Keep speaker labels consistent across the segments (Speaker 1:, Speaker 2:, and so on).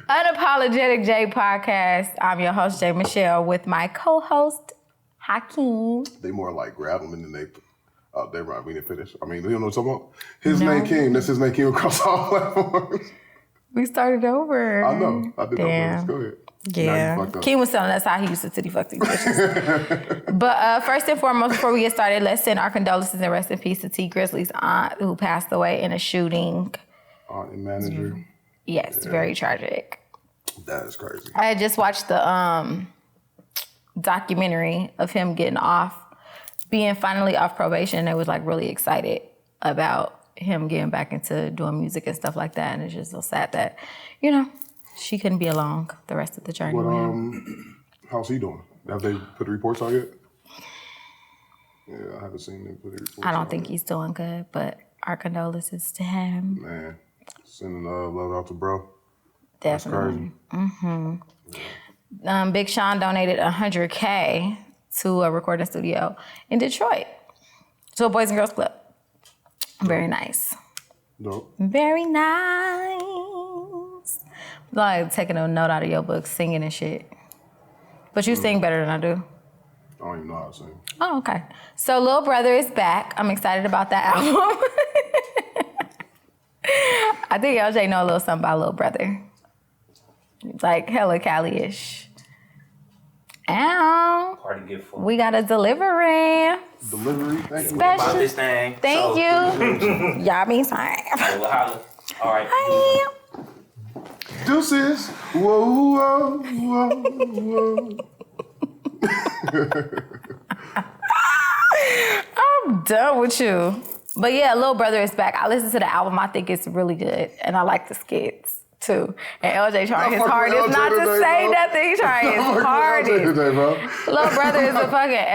Speaker 1: Unapologetic J podcast. I'm your host, J. Michelle, with my co-host, Hakeem.
Speaker 2: They more like grab them and then they right, we didn't finish. I mean, you know what I'm talking about? Hisnamekeem, that's Hisnamekeem Across all platforms.
Speaker 1: We started over.
Speaker 2: I know, I did that. Go ahead.
Speaker 1: Yeah. Keem was telling us how he used to titty fuck these bitches. But first and foremost, before we get started, let's send our condolences and rest in peace to T. Grizzly's aunt who passed away in a shooting.
Speaker 2: Aunt and manager.
Speaker 1: Yes, very tragic.
Speaker 2: That is crazy.
Speaker 1: I had just watched the documentary of him getting off, being finally off probation. They was like really excited about him getting back into doing music and stuff like that. And it's just so sad that, you know, she couldn't be along the rest of the journey with him.
Speaker 2: How's he doing? Have they put the reports out yet? Yeah, I haven't seen them put the reports out.
Speaker 1: I don't think he's doing good, but our condolences to him.
Speaker 2: Man, sending love out to bro.
Speaker 1: Definitely. Big Sean donated $100K to a recording studio in Detroit, to a Boys and Girls Club. Very nice.
Speaker 2: Dope.
Speaker 1: Very nice. Like taking a note out of your book, singing and shit. But you sing better than I do.
Speaker 2: I don't even know how to sing.
Speaker 1: Oh, okay. So Lil Brother is back. I'm excited about that album. I think LJ know a little something about Lil Brother. Like hella Cali-ish. Ow.
Speaker 3: Party gift for
Speaker 1: we got a delivery.
Speaker 2: Delivery? Thank you.
Speaker 3: about this thing.
Speaker 1: Thank you. Y'all be fine.
Speaker 3: Holla. All right.
Speaker 1: Hi.
Speaker 2: Deuces. Whoa, whoa, whoa, whoa.
Speaker 1: I'm done with you. But yeah, Lil Brother is back. I listened to the album. I think it's really good. And I like the skits too. And LJ trying his hardest not to say nothing. He's trying his hardest. Lil Brother is a fucking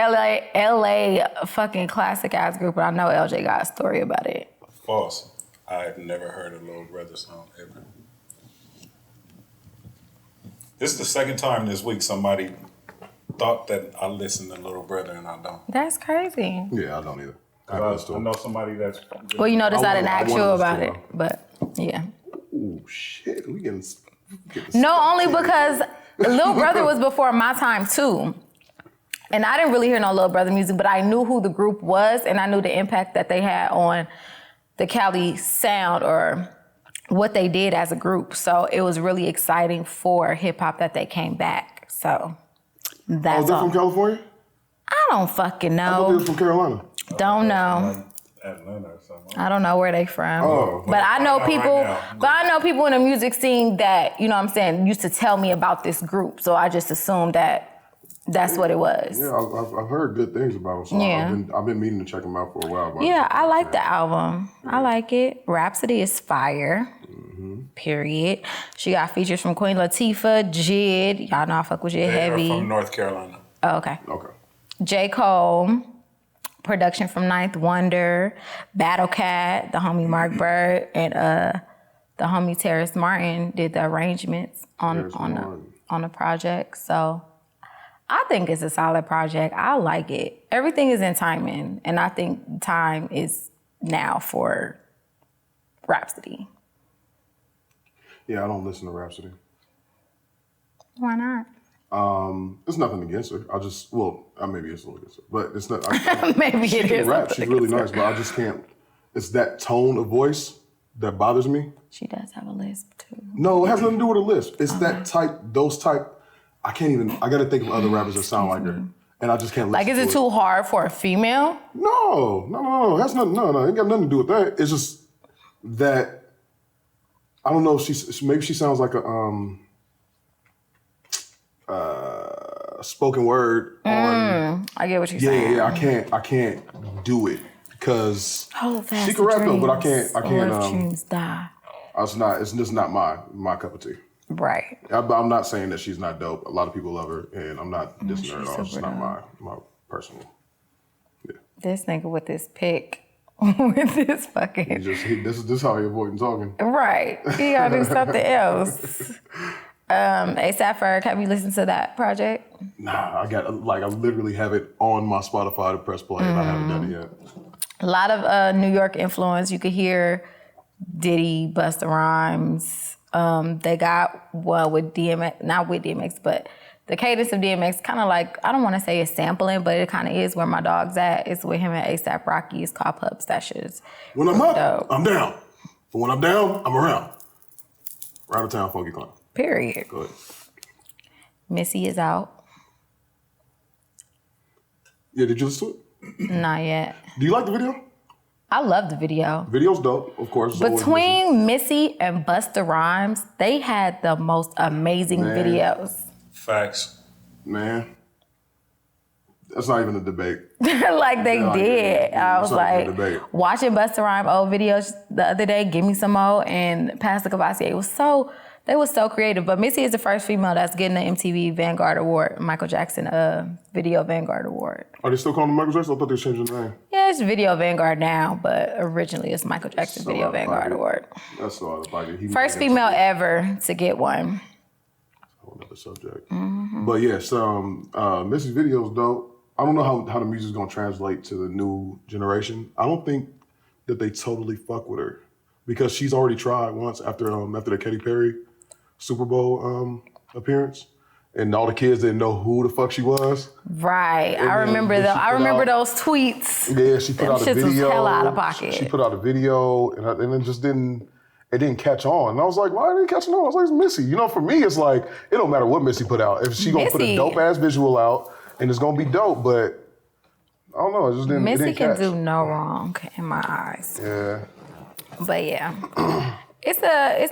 Speaker 1: LA fucking classic ass group. And I know LJ got a story about it.
Speaker 4: False. I've never heard a Lil Brother song ever. This is the second time this week somebody thought that I listen to Lil Brother and I don't.
Speaker 1: That's crazy.
Speaker 2: Yeah, I don't either.
Speaker 4: I know somebody that's...
Speaker 1: Well, you notice I didn't ask you about it, but yeah.
Speaker 2: Oh shit, we getting
Speaker 1: no, only because Lil Brother was before my time too. And I didn't really hear no Lil Brother music, but I knew who the group was and I knew the impact that they had on the Cali sound or what they did as a group. So it was really exciting for hip hop that they came back. So that's all.
Speaker 2: From California?
Speaker 1: I don't fucking know.
Speaker 2: I thought they was from Carolina.
Speaker 1: Don't know.
Speaker 4: Atlanta or something.
Speaker 1: I don't know where they from.
Speaker 2: Oh.
Speaker 1: But I know people
Speaker 4: right
Speaker 1: but I know people in the music scene that, you know what I'm saying, used to tell me about this group. So I just assumed that that's what it was.
Speaker 2: Yeah, I've heard good things about them. So
Speaker 1: Yeah.
Speaker 2: I've been meaning to check them out for a while.
Speaker 1: Yeah, I like the album. I like it. Rhapsody is fire. Period. She got features from Queen Latifah, Jid. Y'all know I fuck with Jid heavy.
Speaker 4: From North Carolina.
Speaker 1: Oh, okay.
Speaker 2: Okay.
Speaker 1: J. Cole. Production from Ninth Wonder, Battle Cat, the homie Mark Bird, and the homie Terrace Martin did the arrangements on the project. So I think it's a solid project. I like it. Everything is in timing, and I think time is now for Rhapsody.
Speaker 2: Yeah, I don't listen to Rhapsody.
Speaker 1: Why not?
Speaker 2: It's nothing against her. Maybe it's a little against her, but it's not.
Speaker 1: Maybe
Speaker 2: she
Speaker 1: it
Speaker 2: can
Speaker 1: is.
Speaker 2: rap. She's really nice, but I just can't. It's that tone of voice that bothers me.
Speaker 1: She does have a lisp too.
Speaker 2: No, it has nothing to do with a lisp. It's that type. Those type. I can't even. I got to think of other rappers that sound like her, and I just can't.
Speaker 1: Like, is it too hard for a female?
Speaker 2: No. That's not. No. It ain't got nothing to do with that. It's just that. I don't know. Maybe she sounds like a spoken word on.
Speaker 1: I get what you're saying.
Speaker 2: Yeah. I can't do it because
Speaker 1: she
Speaker 2: can rap though, but I can't.
Speaker 1: Dreams die.
Speaker 2: It's just not my cup of tea.
Speaker 1: Right.
Speaker 2: I'm not saying that she's not dope. A lot of people love her, and I'm not dissing her at all. It's just not my personal. Yeah.
Speaker 1: This nigga with this pick. With this fucking.
Speaker 2: This is how he avoiding talking.
Speaker 1: Right. He gotta do something else. A$AP Ferg, have you listened to that project?
Speaker 2: Nah, I literally have it on my Spotify to press play, and I haven't done it yet.
Speaker 1: A lot of New York influence. You could hear Diddy, Busta Rhymes, They got one with DMX, not with DMX, but the cadence of DMX, kind of like, I don't want to say it's sampling, but it kind of is where my dog's at. It's with him and A$AP Rocky. It's called Pub Sessions.
Speaker 2: When I'm up,
Speaker 1: Dope.
Speaker 2: I'm down. But when I'm down, I'm around. Round of town, funky clown.
Speaker 1: Period.
Speaker 2: Go ahead.
Speaker 1: Missy is out.
Speaker 2: Yeah, did you listen to it?
Speaker 1: Not yet.
Speaker 2: Do you like the video?
Speaker 1: I love the video.
Speaker 2: Video's dope, of course.
Speaker 1: Between Missy and Busta Rhymes, they had the most amazing videos.
Speaker 4: Facts.
Speaker 2: Man, that's not even a debate.
Speaker 1: Like they did. I was like watching Busta Rhymes old videos the other day, Give Me Some More, and Pastor Cavassier. They were so creative. But Missy is the first female that's getting the MTV Vanguard Award, Michael Jackson Video Vanguard Award.
Speaker 2: Are they still calling him Michael Jackson? I thought they changed the name.
Speaker 1: Yeah, it's Video Vanguard now, but originally it's Michael Jackson Video Vanguard Award.
Speaker 2: That's so out of pocket.
Speaker 1: First female ever to get one.
Speaker 2: Whole other subject. But yes, Missy's video is dope. I don't know how the music's gonna translate to the new generation. I don't think that they totally fuck with her because she's already tried once after the Katy Perry Super Bowl appearance, and all the kids didn't know who the fuck she was.
Speaker 1: Right, I remember those tweets.
Speaker 2: Yeah, she put out a video.
Speaker 1: Was hell out of pocket.
Speaker 2: She put out a video, and it just didn't. It didn't catch on. And I was like, why didn't it catch on? I was like, it's Missy. You know, for me, it's like, it don't matter what Missy put out. If she gonna put a dope ass visual out and it's gonna be dope, but I don't know, it just didn't
Speaker 1: Missy can
Speaker 2: catch.
Speaker 1: do no wrong in my eyes.
Speaker 2: Yeah.
Speaker 1: But yeah. It's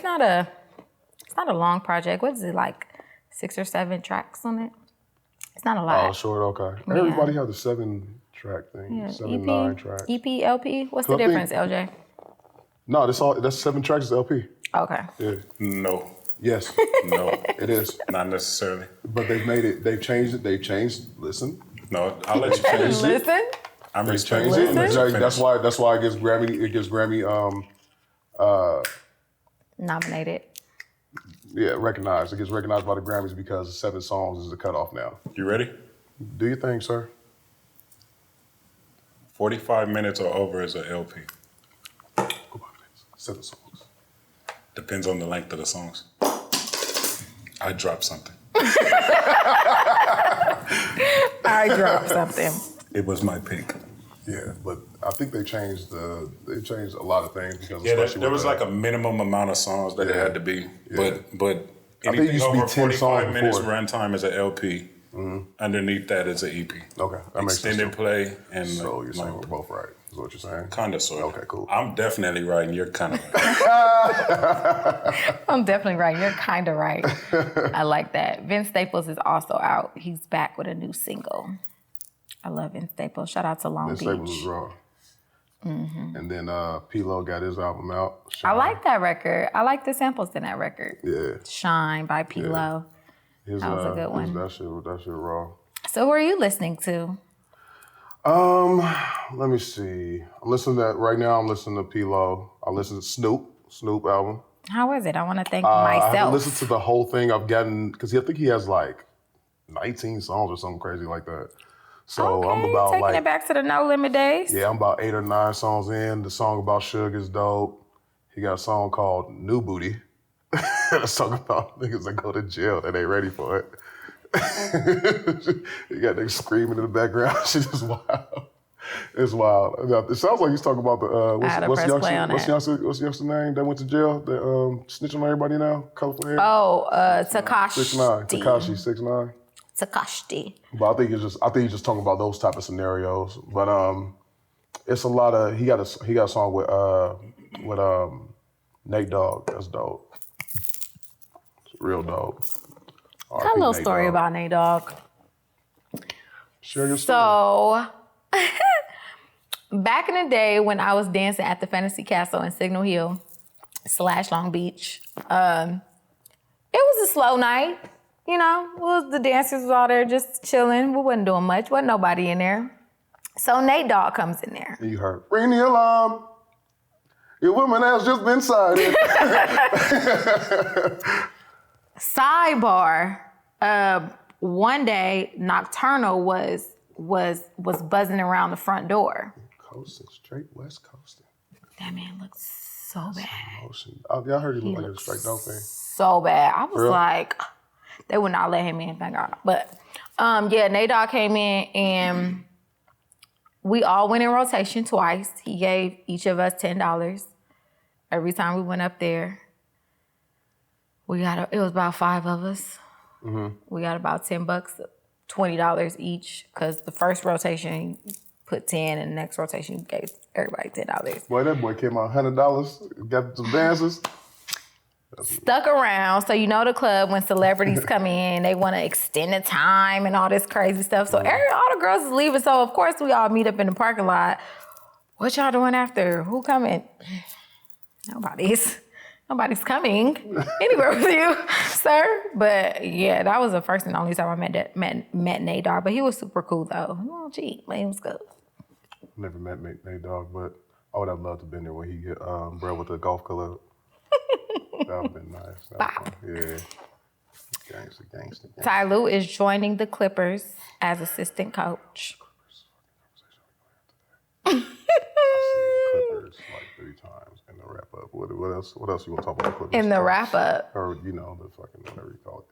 Speaker 1: not a long project. What is it, like 6 or 7 tracks on it? It's not a lot.
Speaker 2: Oh, short, okay.
Speaker 1: Yeah.
Speaker 2: Everybody has the 7-track thing.
Speaker 1: Yeah.
Speaker 2: 7, 9 tracks.
Speaker 1: EP, LP? What's the difference, LJ?
Speaker 2: No, that's 7 tracks is LP.
Speaker 1: Okay.
Speaker 2: Yeah.
Speaker 4: No.
Speaker 2: Yes.
Speaker 4: No.
Speaker 2: It is.
Speaker 4: Not necessarily.
Speaker 2: But they've changed it. Listen.
Speaker 4: No, I'll let you finish.
Speaker 1: Listen.
Speaker 4: I'm
Speaker 2: They
Speaker 4: just
Speaker 2: changed it. That's why it gets Grammy
Speaker 1: Nominated.
Speaker 2: Yeah, recognized. It gets recognized by the Grammys because 7 songs is the cutoff now.
Speaker 4: You ready?
Speaker 2: Do your thing, sir.
Speaker 4: 45 minutes or over is an LP.
Speaker 2: 7 songs.
Speaker 4: Depends on the length of the songs. I dropped something.
Speaker 1: I dropped something.
Speaker 4: It was my pick.
Speaker 2: Yeah, but I think they changed a lot of things because
Speaker 4: Yeah, there was like a minimum amount of songs that it had to be.
Speaker 2: Yeah.
Speaker 4: But
Speaker 2: I think it
Speaker 4: anything
Speaker 2: used to be
Speaker 4: over
Speaker 2: 10 songs
Speaker 4: 45 minutes
Speaker 2: before.
Speaker 4: runtime is an LP. Underneath that is an EP.
Speaker 2: Okay, that makes sense.
Speaker 4: Extended play and
Speaker 2: So you're saying we're both right, is what you're saying?
Speaker 4: kind of sort of.
Speaker 2: Okay, cool.
Speaker 4: I'm definitely right and you're kind of right.
Speaker 1: I'm definitely right. You're kind of right. I like that. Vince Staples is also out. He's back with a new single. I love Vince Staples. Shout out to Long
Speaker 2: Vince
Speaker 1: Beach.
Speaker 2: Staples was raw. And then P-Lo got his album out.
Speaker 1: I like that record. I like the samples in that record.
Speaker 2: Yeah.
Speaker 1: Shine by P-Lo.
Speaker 2: That
Speaker 1: was a good one.
Speaker 2: That shit raw.
Speaker 1: So who are you listening to?
Speaker 2: Let me see. I'm listening to P-Lo. I listen to Snoop album.
Speaker 1: How is it? I want to thank
Speaker 2: I haven't
Speaker 1: myself.
Speaker 2: listened to the whole thing. I've gotten, because I think he has like 19 songs or something crazy like that. So I'm about
Speaker 1: taking it back to the No Limit days.
Speaker 2: Yeah, I'm about 8 or 9 songs in. The song about Suge is dope. He got a song called New Booty. A song about niggas that go to jail that ain't ready for it. He got niggas screaming in the background. Shit is wild. It's wild. It sounds like he's talking about the what's youngster name that went to jail that snitching on everybody now? Colorful hair.
Speaker 1: Oh, Tekashi.
Speaker 2: 6ix9ine. Tekashi 6ix9ine.
Speaker 1: Tekashi.
Speaker 2: But I think he's just talking about those type of scenarios. But it's a lot of he got a song with Nate Dogg. That's dope. It's real dope.
Speaker 1: Got a little story about Nate Dogg.
Speaker 2: Share your story.
Speaker 1: So back in the day when I was dancing at the Fantasy Castle in Signal Hill / Long Beach, it was a slow night. You know, the dancers was all there just chilling. We wasn't doing much. Wasn't nobody in there. So Nate Dogg comes in there.
Speaker 2: And you heard, ring the alarm. Your woman has just been sighted.
Speaker 1: Sidebar. One day, Nocturnal was buzzing around the front door.
Speaker 2: Coasting, straight West Coasting.
Speaker 1: That man looks so bad.
Speaker 2: Y'all heard he looked like a straight dope thing.
Speaker 1: So bad. I was
Speaker 2: Real?
Speaker 1: like, they would not let him in, thank God. But yeah, Nate Dogg came in and we all went in rotation twice. He gave each of us $10 every time we went up there. It was about 5 of us. Mm-hmm. We got about $10, $20 each, because the first rotation you put 10 and the next rotation you gave everybody $10.
Speaker 2: Boy, that boy came out $100, got some dances.
Speaker 1: Stuck around, so you know the club, when celebrities come in, they want to extend the time and all this crazy stuff. So all the girls is leaving, so of course we all meet up in the parking lot. What y'all doing after? Who coming? Nobody's coming anywhere with you, sir. But yeah, that was the first and only time I met Nate Dogg. But he was super cool though. Oh, gee, he was good.
Speaker 2: Never met Nate Dogg, but I would have loved to have been there when he hit bro with the golf club. That would have been nice.
Speaker 1: Wow.
Speaker 2: Yeah. Gangster.
Speaker 1: Ty Lue is joining the Clippers as assistant coach.
Speaker 2: Clippers like 3 times in the wrap up. What else? What else you want to talk about the Clippers?
Speaker 1: In the wrap up.
Speaker 2: Or the fucking whatever you call it.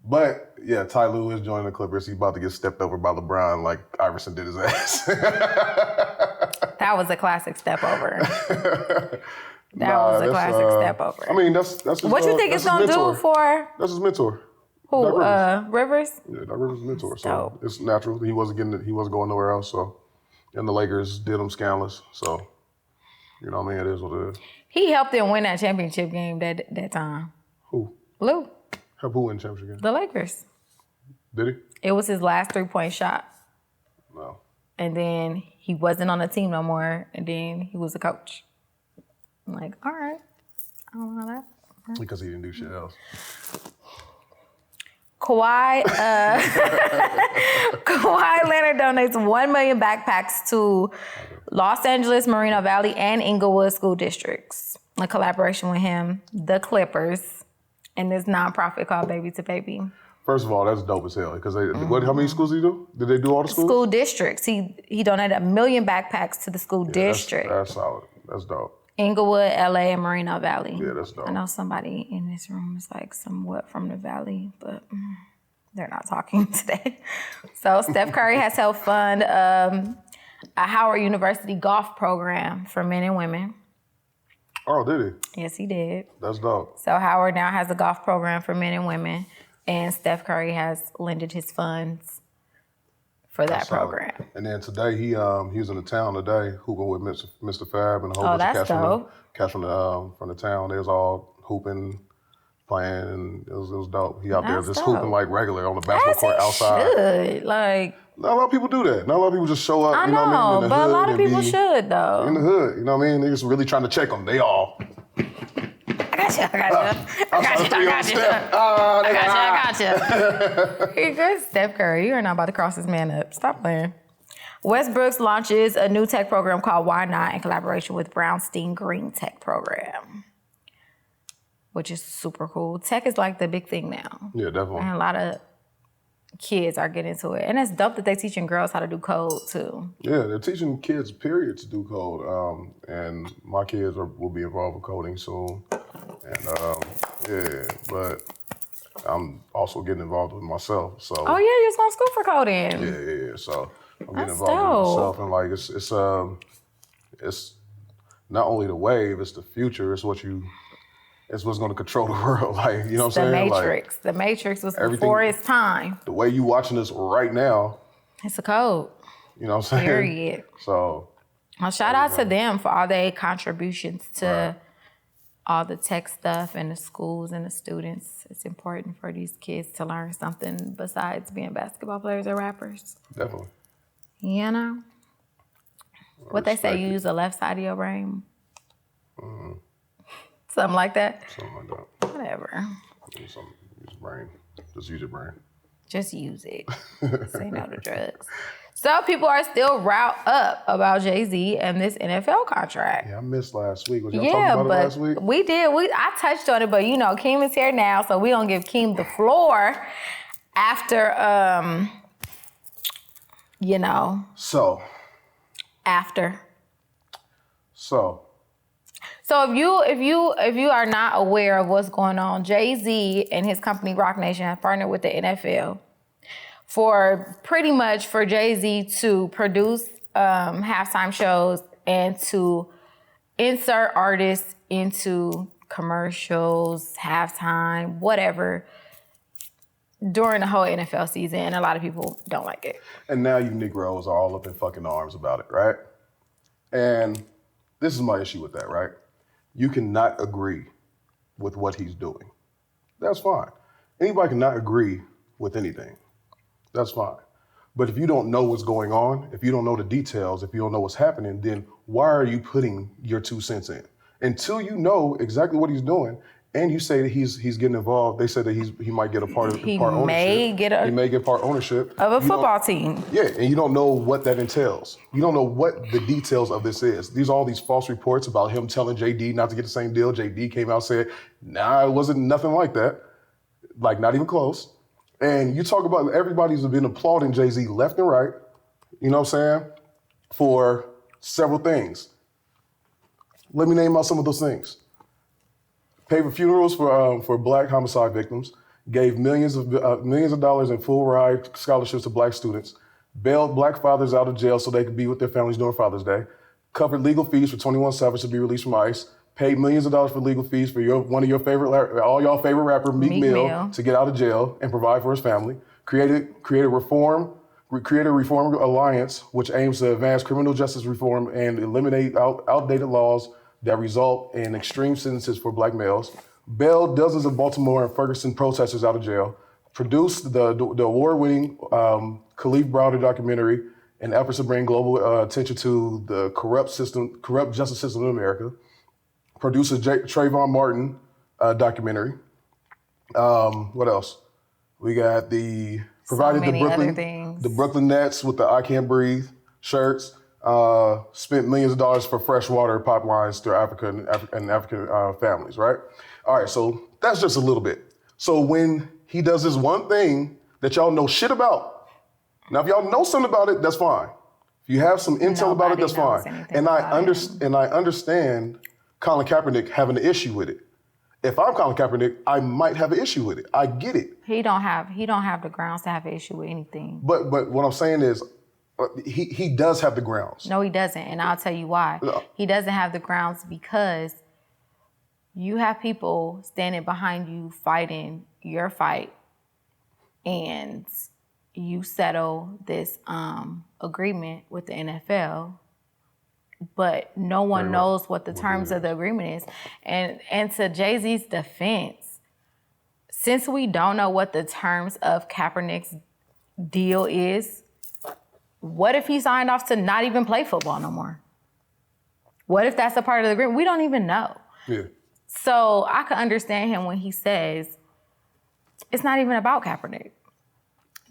Speaker 2: But yeah, Ty Lue is joining the Clippers. He's about to get stepped over by LeBron like Iverson did his ass.
Speaker 1: That was a classic step over. That was a classic step over.
Speaker 2: I mean, that's his,
Speaker 1: what you think it's gonna do for?
Speaker 2: That's his mentor.
Speaker 1: Who? Rivers?
Speaker 2: Yeah, Doc Rivers' mentor. So
Speaker 1: dope.
Speaker 2: it's natural. He wasn't going nowhere else. So, and the Lakers did him scandalous. So, you know what I mean? It is what it is.
Speaker 1: He helped them win that championship game that time.
Speaker 2: Who?
Speaker 1: Lou.
Speaker 2: Help who win the championship game?
Speaker 1: The Lakers.
Speaker 2: Did he?
Speaker 1: It was his last 3-point shot.
Speaker 2: No.
Speaker 1: And then he wasn't on the team no more. And then he was a coach. I'm like, all right. I don't know that.
Speaker 2: Because he didn't do shit else.
Speaker 1: Kawhi Leonard donates 1 million backpacks to Los Angeles, Moreno Valley, and Inglewood school districts. A collaboration with him, the Clippers, and this nonprofit called Baby to Baby.
Speaker 2: First of all, that's dope as hell. Because how many schools did he do? Did they do all the schools?
Speaker 1: School districts. He donated 1 million backpacks to the school district.
Speaker 2: That's solid. That's dope.
Speaker 1: Inglewood, LA, and Moreno Valley.
Speaker 2: Yeah, that's dope.
Speaker 1: I know somebody in this room is like somewhat from the Valley, but they're not talking today. So Steph Curry has helped fund a Howard University golf program for men and women.
Speaker 2: Oh, did he?
Speaker 1: Yes, he did.
Speaker 2: That's dope.
Speaker 1: So Howard now has a golf program for men and women, and Steph Curry has lended his funds for that program.
Speaker 2: And then today he was in the town today hooping with Mr. Fab and a whole bunch of cats from the town. They was all hooping, playing, and it was dope. He out there just hooping like regular on the basketball court outside.
Speaker 1: Should. Like,
Speaker 2: not a lot of people do that. Not a lot of people just show up.
Speaker 1: I
Speaker 2: you know what I mean, in the
Speaker 1: but
Speaker 2: hood
Speaker 1: a lot of people should though.
Speaker 2: In the hood, you know what I mean? They just really trying to check them. They all.
Speaker 1: I got you. Here goes Steph Curry. You're not about to cross this man up. Stop playing. Westbrooks launches a new tech program called Why Not in collaboration with Brownstein Green Tech Program, which is super cool. Tech is like the big thing now.
Speaker 2: Yeah, definitely.
Speaker 1: And a lot of kids are getting into it. And it's dope that they're teaching girls how to do code too.
Speaker 2: Yeah, they're teaching kids, period, to do code. And my kids will be involved with coding soon. And yeah, but I'm also getting involved with myself. So.
Speaker 1: Oh yeah, you're going to school for coding.
Speaker 2: Yeah. So I'm getting
Speaker 1: That's
Speaker 2: involved with myself,
Speaker 1: dope.
Speaker 2: and like it's not only the wave, it's the future. It's what's going to control the world. Like, you know what I'm saying?
Speaker 1: The Matrix. The Matrix was before its time.
Speaker 2: The way you watching this right now.
Speaker 1: It's a code.
Speaker 2: You know what I'm saying?
Speaker 1: Period.
Speaker 2: So.
Speaker 1: Well, shout out to them for all their contributions to all the tech stuff and the schools and the students. It's important for these kids to learn something besides being basketball players or rappers.
Speaker 2: Definitely.
Speaker 1: You know? What they say, you use the left side of your brain. Something like that?
Speaker 2: Something like that.
Speaker 1: Whatever.
Speaker 2: Use your brain. Just use your brain.
Speaker 1: Just use it. Say no to drugs. So people are still riled up about Jay-Z and this NFL contract.
Speaker 2: Yeah, I missed last week. Was y'all talking about it last week?
Speaker 1: We did. I touched on it, but you know, Keem is here now, so we gonna give Keem the floor after, you know.
Speaker 2: So.
Speaker 1: After.
Speaker 2: So
Speaker 1: So if you are not aware of what's going on, Jay-Z and his company Roc Nation have partnered with the NFL for Jay-Z to produce halftime shows and to insert artists into commercials, halftime, whatever, during the whole NFL season, and a lot of people don't like it.
Speaker 2: And now you Negroes are all up in fucking arms about it, right? And this is my issue with that, right? You cannot agree with what he's doing. That's fine. Anybody cannot agree with anything. That's fine. But if you don't know what's going on, if you don't know the details, if you don't know what's happening, then why are you putting your 2 cents in? Until you know exactly what he's doing, and you say that he's getting involved, they said that he might get a part ownership. He may get part ownership
Speaker 1: of a football team.
Speaker 2: Yeah, and you don't know what that entails. You don't know what the details of this is. These are all these false reports about him telling JD not to get the same deal. JD came out and said, nah, it wasn't nothing like that. Like, not even close. And you talk about everybody's been applauding Jay-Z left and right, you know what I'm saying, for several things. Let me name out some of those things. Paid for funerals for black homicide victims, gave millions of dollars in full ride scholarships to black students, bailed black fathers out of jail so they could be with their families during Father's Day, covered legal fees for 21 Savage to be released from ICE, paid millions of dollars for legal fees for all y'all favorite rapper, Meek Mill, to get out of jail and provide for his family, created a reform alliance which aims to advance criminal justice reform and eliminate outdated laws that result in extreme sentences for black males, bailed dozens of Baltimore and Ferguson protesters out of jail, produced the award-winning Khalif Browder documentary in efforts to bring global attention to the corrupt justice system in America, produced a Trayvon Martin documentary. What else? We got provided the Brooklyn Nets with the I Can't Breathe shirts. Spent millions of dollars for fresh water pipelines to African families, right? All right, so that's just a little bit. So when he does this one thing that y'all know shit about, now if y'all know something about it, that's fine. If you have some intel about it, that's fine. And I understand Colin Kaepernick having an issue with it. If I'm Colin Kaepernick, I might have an issue with it. I get it.
Speaker 1: He don't have the grounds to have an issue with anything.
Speaker 2: But what I'm saying is, he does have the grounds.
Speaker 1: No, he doesn't, and I'll tell you why. No. He doesn't have the grounds because you have people standing behind you fighting your fight, and you settle this agreement with the NFL, but no one knows what the terms of the agreement is. And to Jay-Z's defense, since we don't know what the terms of Kaepernick's deal is, what if he signed off to not even play football no more? What if that's a part of the agreement? We don't even know.
Speaker 2: Yeah.
Speaker 1: So I could understand him when he says, it's not even about Kaepernick.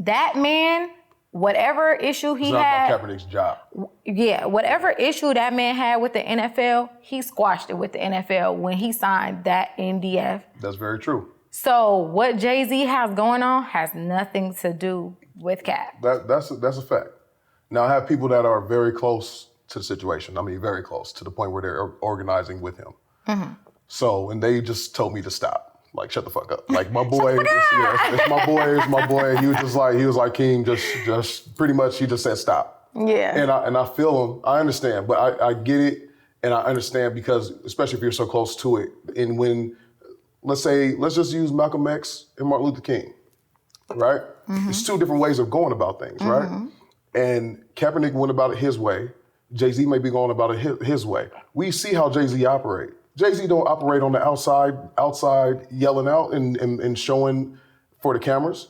Speaker 1: That man, whatever issue he had.
Speaker 2: It's not about Kaepernick's job.
Speaker 1: Yeah, whatever issue that man had with the NFL, he squashed it with the NFL when he signed that NDF.
Speaker 2: That's very true.
Speaker 1: So what Jay-Z has going on has nothing to do with Cap.
Speaker 2: That's a fact. Now, I have people that are very close to the situation. I mean, very close to the point where they're organizing with him. Mm-hmm. So, and they just told me to stop. Like, shut the fuck up. Like, my boy, it's my boy. He was like, Keem, just pretty much, he just said stop.
Speaker 1: Yeah.
Speaker 2: And I feel him. I understand, but I get it, and I understand because, especially if you're so close to it, and when, let's just use Malcolm X and Martin Luther King, right? Mm-hmm. There's two different ways of going about things, right? Mm-hmm. And Kaepernick went about it his way. Jay-Z may be going about it his way. We see how Jay-Z operate. Jay-Z don't operate on the outside yelling out and showing for the cameras.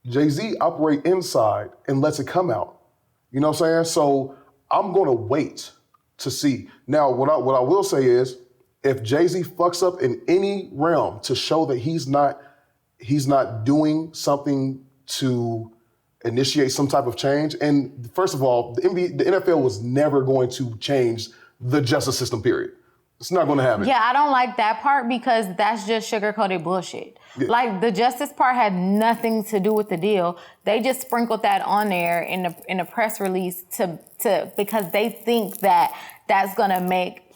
Speaker 2: Jay-Z operate inside and lets it come out. You know what I'm saying? So I'm going to wait to see. Now, what I will say is, if Jay-Z fucks up in any realm to show that he's not doing something to initiate some type of change. And first of all, the NFL was never going to change the justice system, period. It's not going to happen.
Speaker 1: Yeah, I don't like that part because that's just sugar-coated bullshit. Yeah. Like, the justice part had nothing to do with the deal. They just sprinkled that on there in a press release to because they think that that's going to make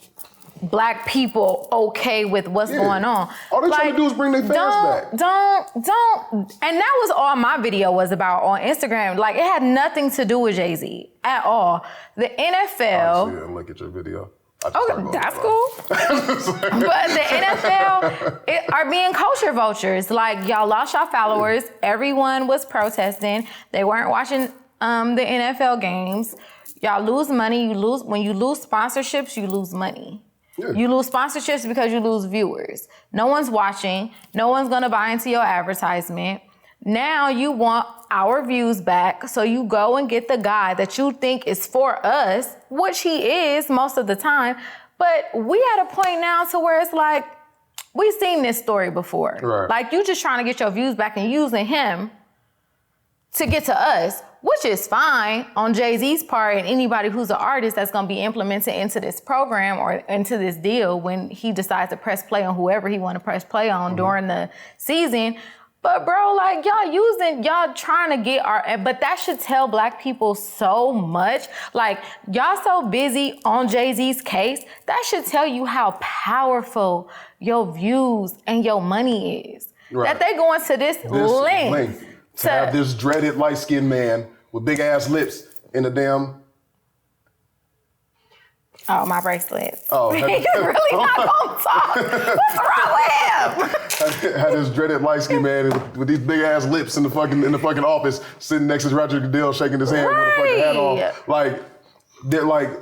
Speaker 1: Black people okay with what's going on.
Speaker 2: All they trying to do is bring their fans back.
Speaker 1: Don't. And that was all my video was about on Instagram. Like, it had nothing to do with Jay-Z at all. The NFL.
Speaker 2: I look at your video.
Speaker 1: Okay, that's cool. But the NFL are being culture vultures. Like, y'all lost y'all followers. Everyone was protesting. They weren't watching the NFL games. Y'all lose money. When you lose sponsorships, you lose money. Yeah. You lose sponsorships because you lose viewers. No one's watching. No one's gonna buy into your advertisement. Now you want our views back, so you go and get the guy that you think is for us, which he is most of the time. But we at a point now to where it's like, we've seen this story before.
Speaker 2: Right.
Speaker 1: Like, you just trying to get your views back and using him to get to us, which is fine on Jay-Z's part and anybody who's an artist that's gonna be implemented into this program or into this deal when he decides to press play on whoever he wanna press play on during the season. But bro, like, y'all trying to get but that should tell Black people so much. Like, y'all so busy on Jay-Z's case, that should tell you how powerful your views and your money is. Right. That they going to this length.
Speaker 2: To have this dreaded light-skinned man with big ass lips in a damn...
Speaker 1: Oh, my bracelet.
Speaker 2: Oh,
Speaker 1: He's really not gonna talk. What's wrong with him?
Speaker 2: Had this dreaded light-skinned man with these big ass lips in the fucking office, sitting next to Roger Goodell, shaking his hand with a fucking hat on. Like,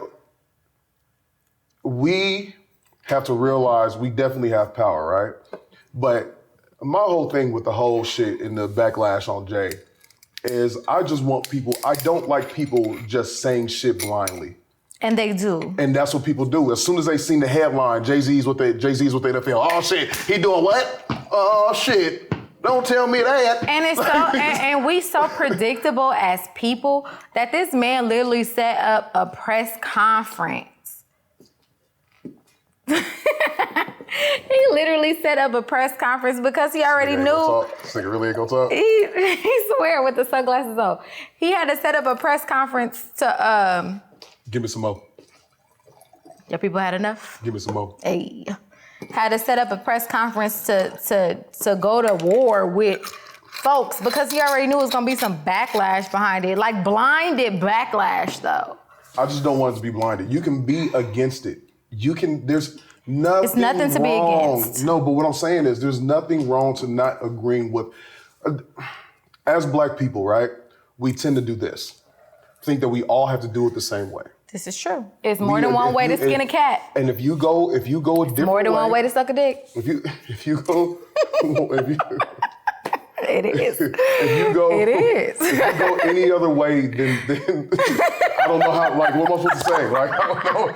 Speaker 2: we have to realize we definitely have power, right? But my whole thing with the whole shit and the backlash on Jay is I don't like people just saying shit blindly.
Speaker 1: And they do. And
Speaker 2: that's what people do. As soon as they seen the headline, Jay-Z's with the NFL. Oh shit, he doing what? Oh shit, don't tell me that.
Speaker 1: And it's so, and we so predictable as people that this man literally set up a press conference. He literally set up a press conference because he already knew.
Speaker 2: This nigga really ain't gonna talk?
Speaker 1: He swear with the sunglasses on. He had to set up a press conference to
Speaker 2: Give me some more.
Speaker 1: Your people had enough?
Speaker 2: Give me some more.
Speaker 1: Hey. Had to set up a press conference to go to war with folks because he already knew it was gonna be some backlash behind it. Like, blinded backlash though.
Speaker 2: I just don't want it to be blinded. You can be against it. There's nothing
Speaker 1: It's nothing to
Speaker 2: wrong.
Speaker 1: be against.
Speaker 2: No, but what I'm saying is there's nothing wrong to not agreeing with, as Black people, right? We tend to do this. Think that we all have to do it the same way.
Speaker 1: This is true. It's more than one way to skin a cat.
Speaker 2: And if you go a different way.
Speaker 1: More than one way to suck a dick.
Speaker 2: If you go.
Speaker 1: It is.
Speaker 2: If you go any other way, then I don't know how. Like, what am I supposed to say? Like, I don't know.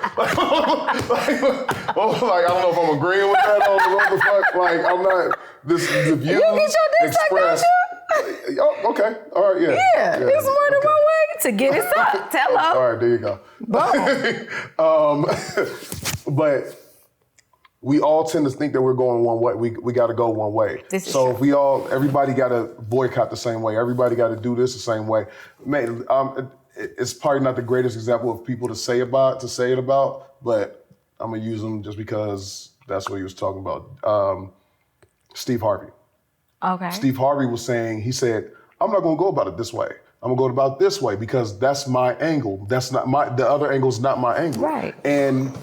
Speaker 2: I don't know if I'm agreeing with that on the fuck. Like, I'm not. The views
Speaker 1: you get your dick
Speaker 2: expressed. Oh, okay. All right.
Speaker 1: Yeah. It's more than one way to get it sucked. Tell her.
Speaker 2: All right. There you go.
Speaker 1: Boom.
Speaker 2: But we all tend to think that we're going one way. We got to go one way. So if everybody got to boycott the same way. Everybody got to do this the same way. Man, it's probably not the greatest example of people to say it about, but I'm gonna use them just because that's what he was talking about. Steve Harvey.
Speaker 1: Okay.
Speaker 2: Steve Harvey was saying, he said, I'm not gonna go about it this way. I'm gonna go about it this way because that's my angle. That's not the other angle's not my angle.
Speaker 1: Right.
Speaker 2: And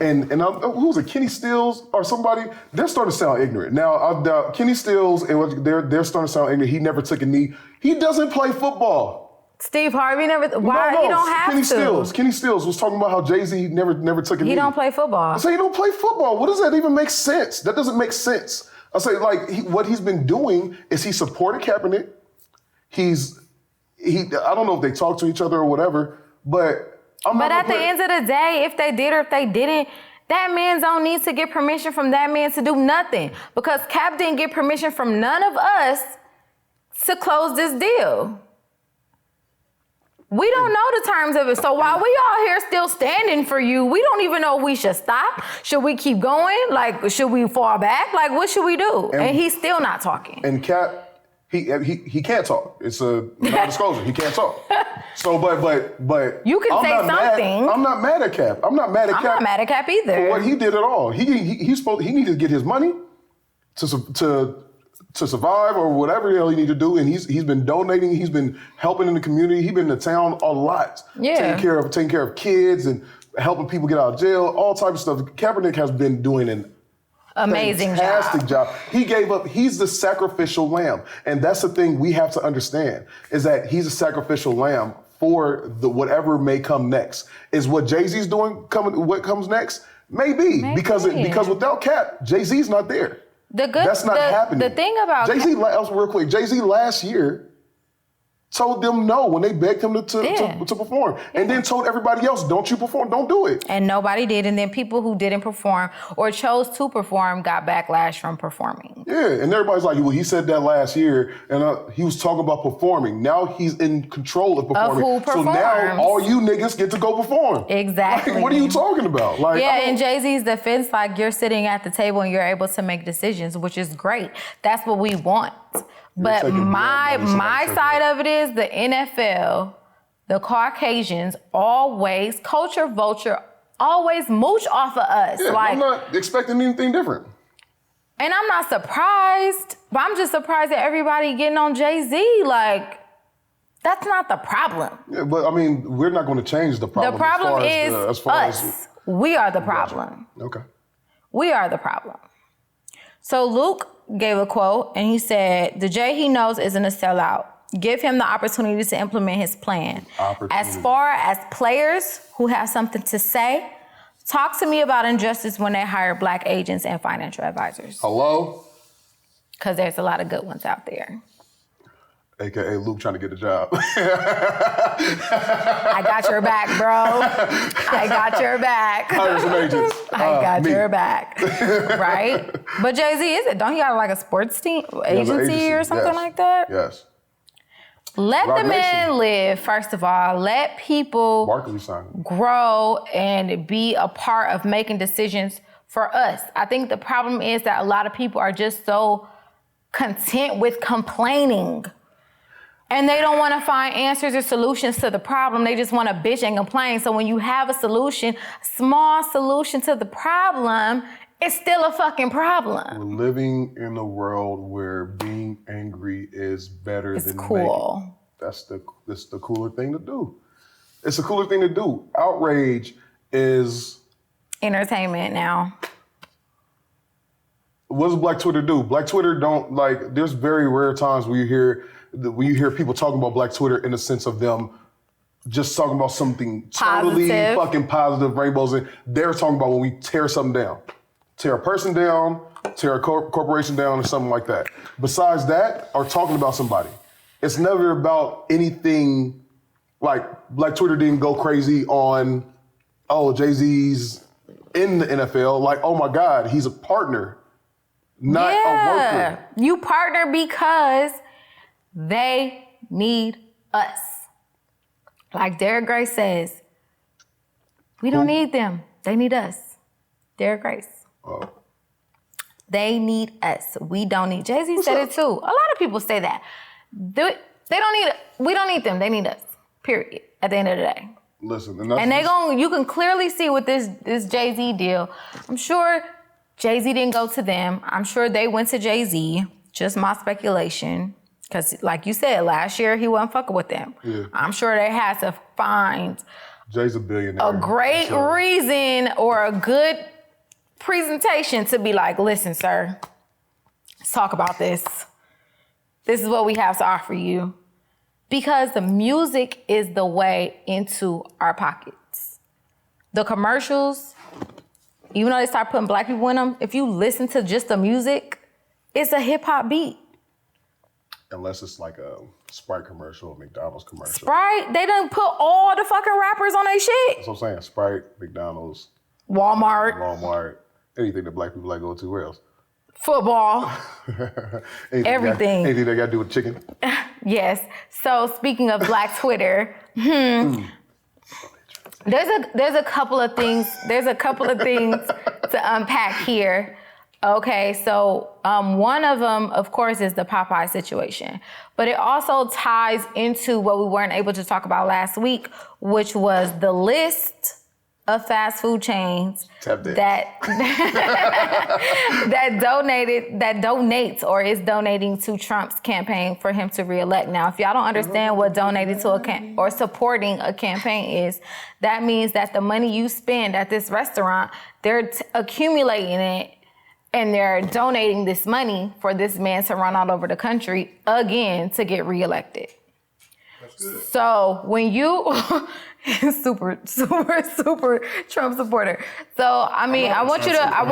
Speaker 2: who was it, Kenny Stills or somebody? They're starting to sound ignorant. Now, Kenny Stills, and they're starting to sound ignorant. He never took a knee. He doesn't play football.
Speaker 1: Steve Harvey never, why?
Speaker 2: No,
Speaker 1: he don't have
Speaker 2: Kenny Stills was talking about how Jay-Z never took a knee.
Speaker 1: He don't play football.
Speaker 2: I say, he don't play football. What does that even make sense? That doesn't make sense. I say, what he's been doing is he supported Kaepernick. I don't know if they talk to each other or whatever, but
Speaker 1: at the end of the day, if they did or if they didn't, that man don't need to get permission from that man to do nothing because Cap didn't get permission from none of us to close this deal. We don't know the terms of it. So while we all here still standing for you, we don't even know if we should stop. Should we keep going? Like, should we fall back? Like, what should we do? And he's still not talking.
Speaker 2: And Cap, He can't talk. It's a non-disclosure. He can't talk. So, but
Speaker 1: You can say something.
Speaker 2: I'm not mad at Cap. I'm not mad at Cap.
Speaker 1: I'm not mad at Cap either.
Speaker 2: For what he did at all. He needed to get his money to survive or whatever the hell he needed to do. And he's been donating. He's been helping in the community. He's been in the town a lot.
Speaker 1: Yeah.
Speaker 2: Taking care of kids and helping people get out of jail. All types of stuff. Kaepernick has been doing an
Speaker 1: amazing
Speaker 2: fantastic job. He gave up. He's the sacrificial lamb. And that's the thing we have to understand is that he's a sacrificial lamb for the whatever may come next. Is what Jay-Z's doing what comes next? Maybe. Because without Cap, Jay-Z's not there. That's not happening.
Speaker 1: The thing about
Speaker 2: Jay-Z, real quick, Jay-Z last year told them no when they begged him to perform. And then told everybody else, don't you perform, don't do it.
Speaker 1: And nobody did. And then people who didn't perform or chose to perform got backlash from performing.
Speaker 2: Yeah, and everybody's like, well, he said that last year, and he was talking about performing. Now he's in control of performing.
Speaker 1: Of who performs.
Speaker 2: So now all you niggas get to go perform.
Speaker 1: Exactly.
Speaker 2: Like, what are you talking about? Like,
Speaker 1: yeah, in Jay-Z's defense, like you're sitting at the table and you're able to make decisions, which is great. That's what we want. But my side of it is the NFL, the Caucasians always, culture vulture, always mooch off of us.
Speaker 2: Yeah, I'm not expecting anything different.
Speaker 1: And I'm not surprised, but I'm just surprised that everybody getting on Jay-Z. Like, that's not the problem.
Speaker 2: Yeah, but I mean, we're not going to change the problem.
Speaker 1: The problem is
Speaker 2: us.
Speaker 1: We are the problem.
Speaker 2: Okay.
Speaker 1: We are the problem. So Luke gave a quote and he said, the Jay he knows isn't a sellout. Give him the opportunity to implement his plan. As far as players who have something to say, talk to me about injustice when they hire Black agents and financial advisors.
Speaker 2: Hello?
Speaker 1: Because there's a lot of good ones out there.
Speaker 2: AKA Luke trying to get a job.
Speaker 1: I got your back, bro. I got your back.
Speaker 2: Hire some agents.
Speaker 1: I got your back. Right? But Jay-Z, don't he have like a sports team, agency or something like that?
Speaker 2: Yes.
Speaker 1: Let the man live, first of all. Let people grow and be a part of making decisions for us. I think the problem is that a lot of people are just so content with complaining. And they don't want to find answers or solutions to the problem. They just want to bitch and complain. So when you have a solution, small solution to the problem, it's still a fucking problem.
Speaker 2: We're living in a world where being angry is better than
Speaker 1: cool.
Speaker 2: That's the cooler thing to do. It's a cooler thing to do. Outrage is
Speaker 1: entertainment now.
Speaker 2: What does Black Twitter do? Black Twitter don't like. There's very rare times where you hear people talking about Black Twitter in the sense of them just talking about something totally fucking positive, rainbows, and they're talking about when we tear something down. Tear a person down, tear a corporation down, or something like that. Besides that, or talking about somebody. It's never about anything like Black Twitter didn't go crazy on, oh, Jay-Z's in the NFL. Like, oh my God, he's a partner, not a worker.
Speaker 1: You partner because they need us. Like Derek Grace says, we don't need them. They need us. Derek Grace.
Speaker 2: Oh.
Speaker 1: They need us. We don't need. Jay-Z said it too. A lot of people say that. We don't need them. They need us. Period. At the end of the day.
Speaker 2: Listen,
Speaker 1: you can clearly see with this Jay-Z deal. I'm sure Jay-Z didn't go to them. I'm sure they went to Jay-Z. Just my speculation. Because like you said, last year he wasn't fucking with them.
Speaker 2: Yeah.
Speaker 1: I'm sure they had to find
Speaker 2: Jay's a billionaire.
Speaker 1: A great reason or a good presentation to be like, listen, sir, let's talk about this. This is what we have to offer you. Because the music is the way into our pockets. The commercials, even though they start putting Black people in them, if you listen to just the music, it's a hip hop beat.
Speaker 2: Unless it's like a Sprite commercial, a McDonald's commercial.
Speaker 1: Sprite, they done put all the fucking rappers on their shit.
Speaker 2: That's what I'm saying. Sprite, McDonald's,
Speaker 1: Walmart,
Speaker 2: anything that Black people like go to. Where else?
Speaker 1: Football. Everything.
Speaker 2: Anything that got to do with chicken.
Speaker 1: Yes. So speaking of Black Twitter, there's a couple of things. There's a couple of things to unpack here. Okay, so one of them, of course, is the Popeye situation. But it also ties into what we weren't able to talk about last week, which was the list of fast food chains that donates or is donating to Trump's campaign for him to reelect. Now, if y'all don't understand what donating to or supporting a campaign is, that means that the money you spend at this restaurant, they're accumulating it and they're donating this money for this man to run all over the country again to get reelected.
Speaker 2: That's good.
Speaker 1: So when you super Trump supporter. So I mean, I want you to.
Speaker 2: I'm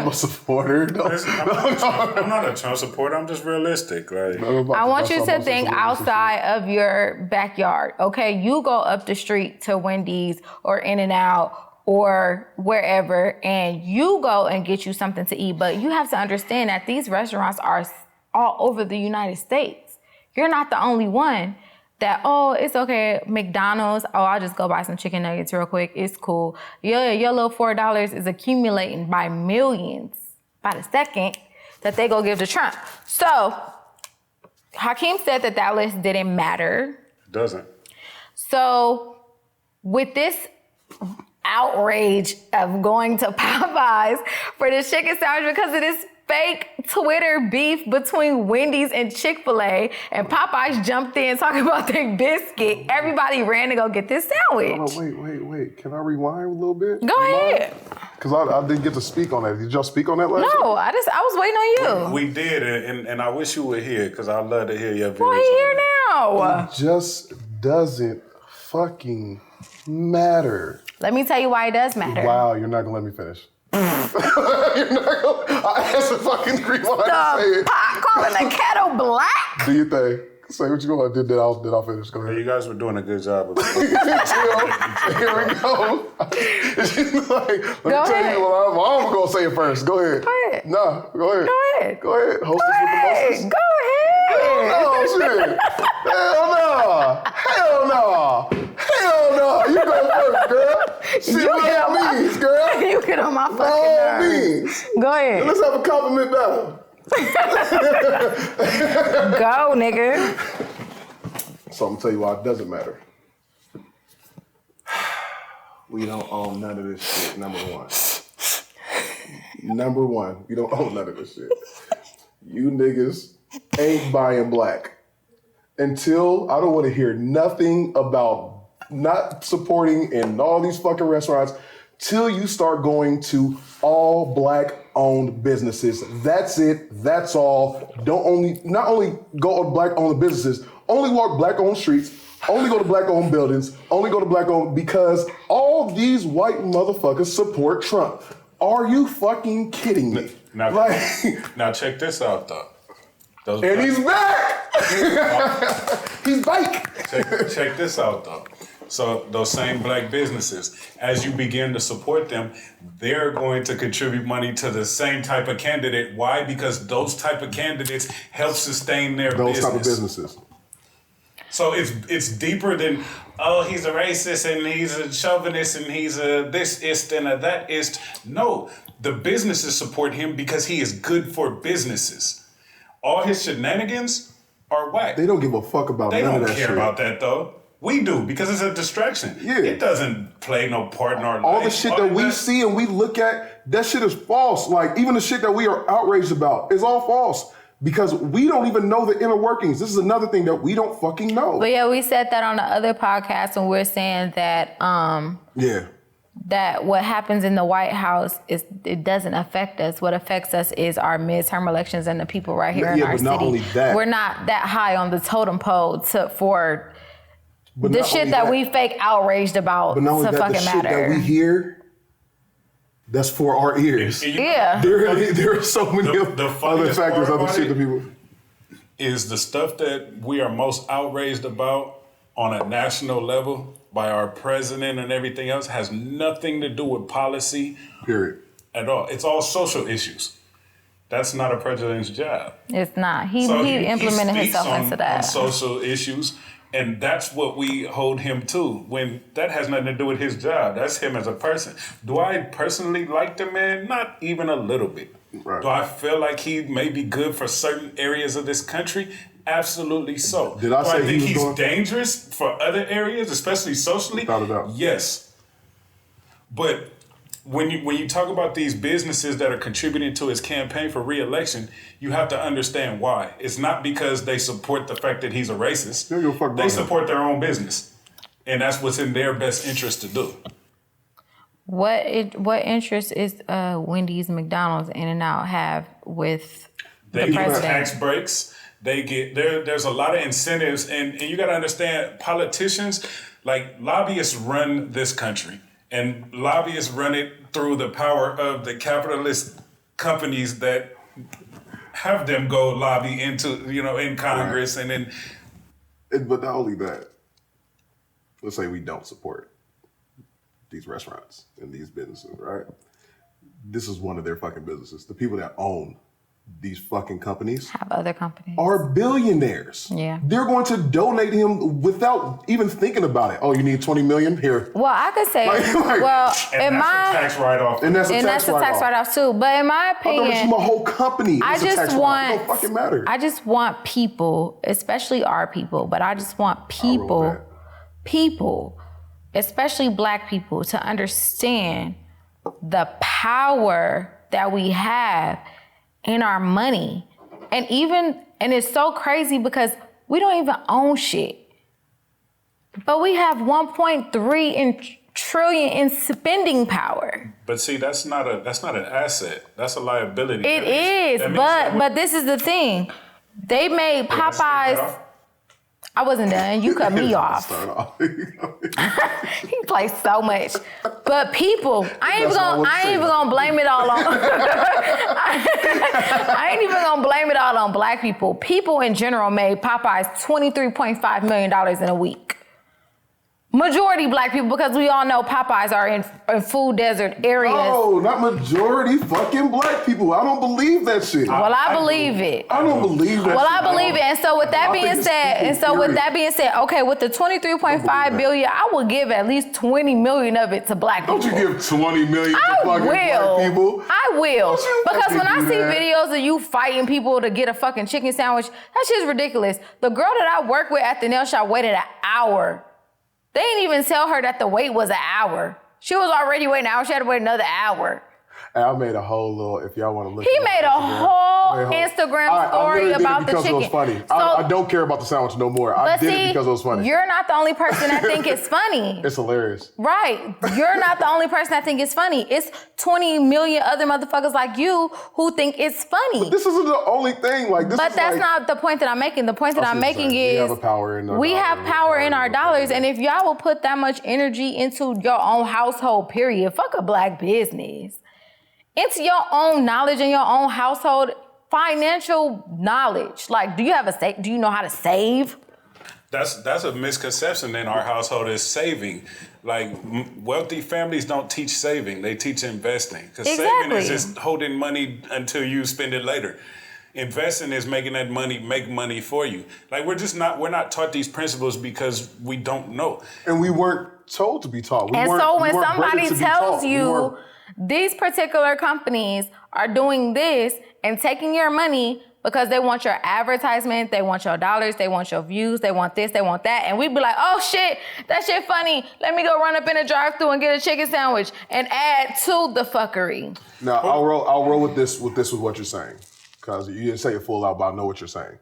Speaker 2: a supporter.
Speaker 4: I'm not a Trump supporter. I'm just realistic. Like,
Speaker 1: I want you to think outside of your backyard. Okay, you go up the street to Wendy's or In-N-Out or wherever, and you go and get you something to eat. But you have to understand that these restaurants are all over the United States. You're not the only one that, oh, it's okay, McDonald's, oh, I'll just go buy some chicken nuggets real quick, it's cool. Your little $4 is accumulating by millions by the second that they go give to Trump. So, Hakeem said that list didn't matter.
Speaker 4: it doesn't.
Speaker 1: So, with this outrage of going to Popeyes for the chicken sandwich because of this fake Twitter beef between Wendy's and Chick-fil-A, and Popeyes jumped in talking about their biscuit, everybody ran to go get this sandwich.
Speaker 2: Oh, wait. Can I rewind a little bit?
Speaker 1: Go ahead.
Speaker 2: Because I didn't get to speak on that. Did y'all speak on that last
Speaker 1: No, I was waiting on you.
Speaker 4: We did, and I wish you were here because I'd love to hear your views.
Speaker 1: Well, he here now.
Speaker 2: It just doesn't fucking matter.
Speaker 1: Let me tell you why it does matter.
Speaker 2: Wow, you're not going to let me finish. I asked the fucking green one.
Speaker 1: The pot calling the kettle black?
Speaker 2: Do you think? Say what you want. Did I finish? Go ahead.
Speaker 4: You guys were doing a good job.
Speaker 2: Here we go. Let me tell you what I'm going to say it first. Go ahead.
Speaker 1: Go ahead.
Speaker 2: No, go ahead.
Speaker 1: Go ahead.
Speaker 2: Go ahead. Hostess with the mostest.
Speaker 1: Go ahead.
Speaker 2: Oh, shit. Hell no. You go first, girl. See what that means, girl.
Speaker 1: You get on my fucking
Speaker 2: By
Speaker 1: nerves.
Speaker 2: means.
Speaker 1: Go ahead.
Speaker 2: Let's have a compliment battle.
Speaker 1: Go, nigga.
Speaker 2: So I'm gonna tell you why it doesn't matter. We don't own none of this shit, number one. Number one, we don't own none of this shit. You niggas ain't buying black. Until I don't want to hear nothing about not supporting in all these fucking restaurants till you start going to all black owned businesses. That's it. That's all. Not only go on black owned businesses, only walk black owned streets, only go to black owned buildings, only go to black owned because all these white motherfuckers support Trump. Are you fucking kidding me?
Speaker 4: Now check this out though.
Speaker 2: And he's back. He's back.
Speaker 4: Check this out though. So those same black businesses, as you begin to support them, they're going to contribute money to the same type of candidate. Why? Because those type of candidates help sustain their business.
Speaker 2: Those type of businesses.
Speaker 4: So it's deeper than, oh, he's a racist and he's a chauvinist and he's a this-ist and a that-ist. No, the businesses support him because he is good for businesses. All his shenanigans are whack.
Speaker 2: They don't give a fuck about
Speaker 4: They
Speaker 2: none
Speaker 4: don't
Speaker 2: of that
Speaker 4: care
Speaker 2: shit.
Speaker 4: about that though. We do because it's a distraction.
Speaker 2: Yeah.
Speaker 4: It doesn't play no part in our life.
Speaker 2: All the shit that we see and we look at, that shit is false. Like, even the shit that we are outraged about is all false because we don't even know the inner workings. This is another thing that we don't fucking know.
Speaker 1: But yeah, we said that on the other podcast when we're saying that that what happens in the White House it doesn't affect us. What affects us is our midterm elections and the people right here in our city.
Speaker 2: Not only that.
Speaker 1: We're not that high on the totem pole for
Speaker 2: But
Speaker 1: the shit that we fake outraged about
Speaker 2: But not only
Speaker 1: to
Speaker 2: that,
Speaker 1: fucking
Speaker 2: the shit
Speaker 1: matter.
Speaker 2: that we hear, that's for our ears.
Speaker 1: Yeah.
Speaker 2: There are so many
Speaker 4: The
Speaker 2: other
Speaker 4: funniest
Speaker 2: factors,
Speaker 4: part
Speaker 2: other
Speaker 4: about
Speaker 2: shit
Speaker 4: it
Speaker 2: that people.
Speaker 4: is the stuff that we are most outraged about on a national level by our president and everything else has nothing to do with policy
Speaker 2: Period.
Speaker 4: at all. It's all social issues. That's not a president's job.
Speaker 1: It's not. He
Speaker 4: So
Speaker 1: implemented
Speaker 4: speaks
Speaker 1: himself
Speaker 4: on,
Speaker 1: into that.
Speaker 4: on social issues, and that's what we hold him to. When that has nothing to do with his job. That's him as a person. Do I personally like the man? Not even a little bit.
Speaker 2: Right.
Speaker 4: Do I feel like he may be good for certain areas of this country? Absolutely so.
Speaker 2: Did I
Speaker 4: Do
Speaker 2: say
Speaker 4: I think
Speaker 2: he was
Speaker 4: he's
Speaker 2: going-
Speaker 4: dangerous for other areas, especially socially?
Speaker 2: Without a doubt.
Speaker 4: Yes. But when you talk about these businesses that are contributing to his campaign for re-election, you have to understand why. It's not because they support the fact that he's a racist.
Speaker 2: They don't give a fuck about
Speaker 4: They
Speaker 2: him.
Speaker 4: support their own business. And that's what's in their best interest to do.
Speaker 1: What interest is Wendy's, McDonald's, In-N-Out have with
Speaker 4: They
Speaker 1: the
Speaker 4: get
Speaker 1: president?
Speaker 4: tax breaks. They get there's a lot of incentives, and you got to understand, politicians, like lobbyists, run this country, and lobbyists run it through the power of the capitalist companies that have them go lobby into in Congress.
Speaker 2: Right.
Speaker 4: And then
Speaker 2: But not only that, let's say we don't support these restaurants and these businesses, right? This is one of their fucking businesses. The people that own these fucking companies
Speaker 1: Have other companies.
Speaker 2: are billionaires.
Speaker 1: Yeah.
Speaker 2: They're going to donate him without even thinking about it. Oh, you need 20 million? Here.
Speaker 1: Well, I could say,
Speaker 2: Like-
Speaker 1: well,
Speaker 4: and
Speaker 1: in
Speaker 4: that's
Speaker 1: my
Speaker 4: a tax write-off.
Speaker 2: And that's a
Speaker 1: and
Speaker 2: tax
Speaker 1: that's a tax
Speaker 2: write-off.
Speaker 1: write-off too. But in my
Speaker 2: I thought it was
Speaker 1: opinion,
Speaker 2: my whole company.
Speaker 1: I
Speaker 2: It's a tax
Speaker 1: just
Speaker 2: write-off.
Speaker 1: want,
Speaker 2: It don't fucking matter.
Speaker 1: I just want people, especially our people, but I just want
Speaker 2: that.
Speaker 1: people, especially Black people, to understand the power that we have in our money. And it's so crazy because we don't even own shit. But we have 1.3 trillion in spending power.
Speaker 4: But see, that's not an asset. That's a liability.
Speaker 1: It is,
Speaker 4: That means that
Speaker 1: but this is the thing. They made Popeyes. I wasn't done. You cut me off.
Speaker 2: Start off.
Speaker 1: He plays so much. But people, I ain't
Speaker 2: That's what I was saying.
Speaker 1: even gonna blame it all on I ain't even gonna blame it all on Black people. People in general made Popeyes $23.5 million in a week. Majority Black people, because we all know Popeyes are in food desert areas.
Speaker 2: No, not majority fucking Black people. I don't believe that shit.
Speaker 1: Well, I believe it.
Speaker 2: I don't believe that
Speaker 1: Well,
Speaker 2: shit.
Speaker 1: I believe it. And so with that
Speaker 2: I think
Speaker 1: being
Speaker 2: it's
Speaker 1: said,
Speaker 2: stupid,
Speaker 1: okay, with the 23.5 billion, I will give at least 20 million of it to Black people.
Speaker 2: Don't you give 20 million to
Speaker 1: I
Speaker 2: fucking
Speaker 1: will.
Speaker 2: Black people?
Speaker 1: I will.
Speaker 2: Don't you
Speaker 1: Because when I
Speaker 2: fucking
Speaker 1: see
Speaker 2: do that.
Speaker 1: videos of you fighting people to get a fucking chicken sandwich, that shit's ridiculous. The girl that I work with at the nail shop waited an hour. They didn't even tell her that the wait was an hour. She was already waiting an hour. She had to wait another hour.
Speaker 2: And I made a whole little, if y'all want to look
Speaker 1: He
Speaker 2: it up,
Speaker 1: made a whole Instagram
Speaker 2: I
Speaker 1: story
Speaker 2: literally did it
Speaker 1: about the
Speaker 2: because
Speaker 1: chicken.
Speaker 2: it was funny.
Speaker 1: So-
Speaker 2: I don't care about the sandwich no more. I
Speaker 1: But
Speaker 2: did
Speaker 1: see,
Speaker 2: it because it was funny.
Speaker 1: you're not the only person that think it's funny.
Speaker 2: It's hilarious.
Speaker 1: Right. You're not the only person that think it's funny. It's 20 million other motherfuckers like you who think it's funny.
Speaker 2: This isn't the only thing. Like this.
Speaker 1: But
Speaker 2: is
Speaker 1: that's
Speaker 2: like,
Speaker 1: not the point that I'm making. The point that
Speaker 2: I see
Speaker 1: I'm
Speaker 2: what you're
Speaker 1: making
Speaker 2: saying. We
Speaker 1: is
Speaker 2: have a power in our
Speaker 1: we
Speaker 2: dollars.
Speaker 1: have power in our dollars. And if y'all will put that much energy into your own household, period, fuck a Black business, into your own knowledge in your own household, financial knowledge. Like, do you know how to save?
Speaker 4: That's a misconception in our household is saving. Like wealthy families don't teach saving; they teach investing. Because saving is
Speaker 1: Exactly.
Speaker 4: just holding money until you spend it later. Investing is making that money make money for you. Like we're not taught these principles because we don't know.
Speaker 2: And we weren't told to be taught.
Speaker 1: And so when somebody tells
Speaker 2: We
Speaker 1: you
Speaker 2: weren't-
Speaker 1: these particular companies are doing this and taking your money because they want your advertisement, they want your dollars, they want your views, they want this, they want that, and we'd be like, oh shit, that shit funny. Let me go run up in a drive-thru and get a chicken sandwich and add to the fuckery.
Speaker 2: Now I'll roll with this with what you're saying, because you didn't say it full out, but I know what you're saying.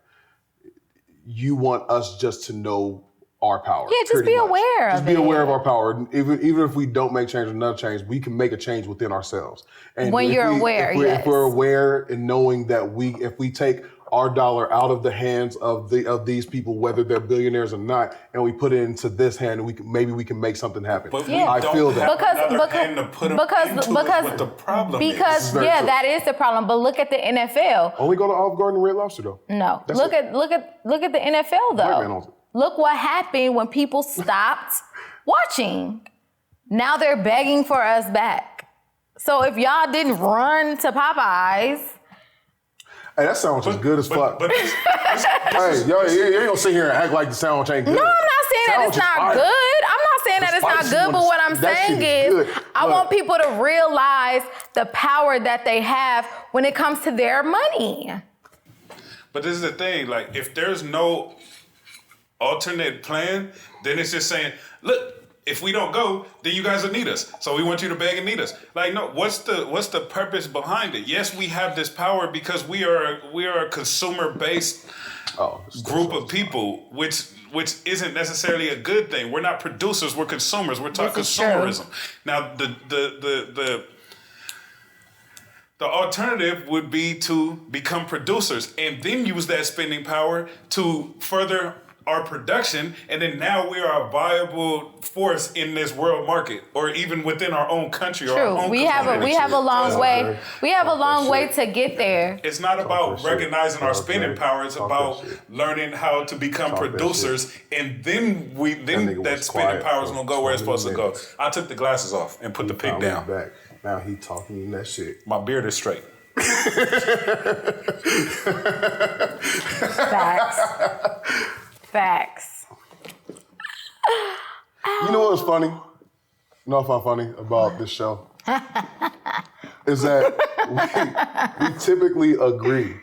Speaker 2: You want us just to know our power.
Speaker 1: Yeah, just
Speaker 2: pretty
Speaker 1: be
Speaker 2: much.
Speaker 1: aware
Speaker 2: Just
Speaker 1: of
Speaker 2: be
Speaker 1: it.
Speaker 2: aware of our power. Even if we don't make change or not change, we can make a change within ourselves. And
Speaker 1: When
Speaker 2: if
Speaker 1: you're aware,
Speaker 2: if we're
Speaker 1: yes.
Speaker 2: aware and knowing that if we take our dollar out of the hands of these people, whether they're billionaires or not, and we put it into this hand, and we can make something happen.
Speaker 4: But
Speaker 1: Yeah.
Speaker 2: I
Speaker 4: we don't
Speaker 2: feel that.
Speaker 4: have another hand to put 'em into what the problem is.
Speaker 1: Because
Speaker 2: is very
Speaker 1: yeah,
Speaker 2: true.
Speaker 1: that is the problem. But look at the NFL.
Speaker 2: Only go to Olive Garden and Red Lobster though.
Speaker 1: No,
Speaker 2: That's
Speaker 1: look
Speaker 2: it.
Speaker 1: at the NFL
Speaker 2: Black man
Speaker 1: though.
Speaker 2: owns it.
Speaker 1: Look what happened when people stopped watching. Now they're begging for us back. So if y'all didn't run to Popeyes,
Speaker 2: Hey, that sandwich is good as fuck.
Speaker 4: But
Speaker 2: Hey, yo, you ain't gonna sit here and act like the sandwich ain't good.
Speaker 1: no, I'm not saying that
Speaker 2: Sandwich
Speaker 1: it's
Speaker 2: is
Speaker 1: not
Speaker 2: fire.
Speaker 1: good. I'm not saying that
Speaker 2: The
Speaker 1: it's not
Speaker 2: spicy
Speaker 1: good, but
Speaker 2: ones,
Speaker 1: what I'm
Speaker 2: that
Speaker 1: saying
Speaker 2: shit is
Speaker 1: is
Speaker 2: good.
Speaker 1: I
Speaker 2: Look.
Speaker 1: want people to realize the power that they have when it comes to their money.
Speaker 4: But this is the thing, like, if there's no alternate plan, then it's just saying, look, if we don't go, then you guys will need us. So we want you to beg and need us. Like, no, what's the purpose behind it? Yes, we have this power because we are a consumer-based group of people, which isn't necessarily a good thing. We're not producers, we're consumers. We're talking consumerism. True. Now, the alternative would be to become producers and then use that spending power to further our production, and then now we are a viable force in this world market, or even within our own country. True. Or our own
Speaker 1: we have a long way. We have a long way to get there.
Speaker 4: It's not about recognizing our spending power. It's about learning how to become producers, and then that spending power is gonna go where it's supposed to go. I took the glasses off and put the pick down.
Speaker 2: Back. Now he talking that shit.
Speaker 4: My beard is straight.
Speaker 1: Facts.
Speaker 2: You know what's funny? You know what I find funny about this show? Is that we typically agree.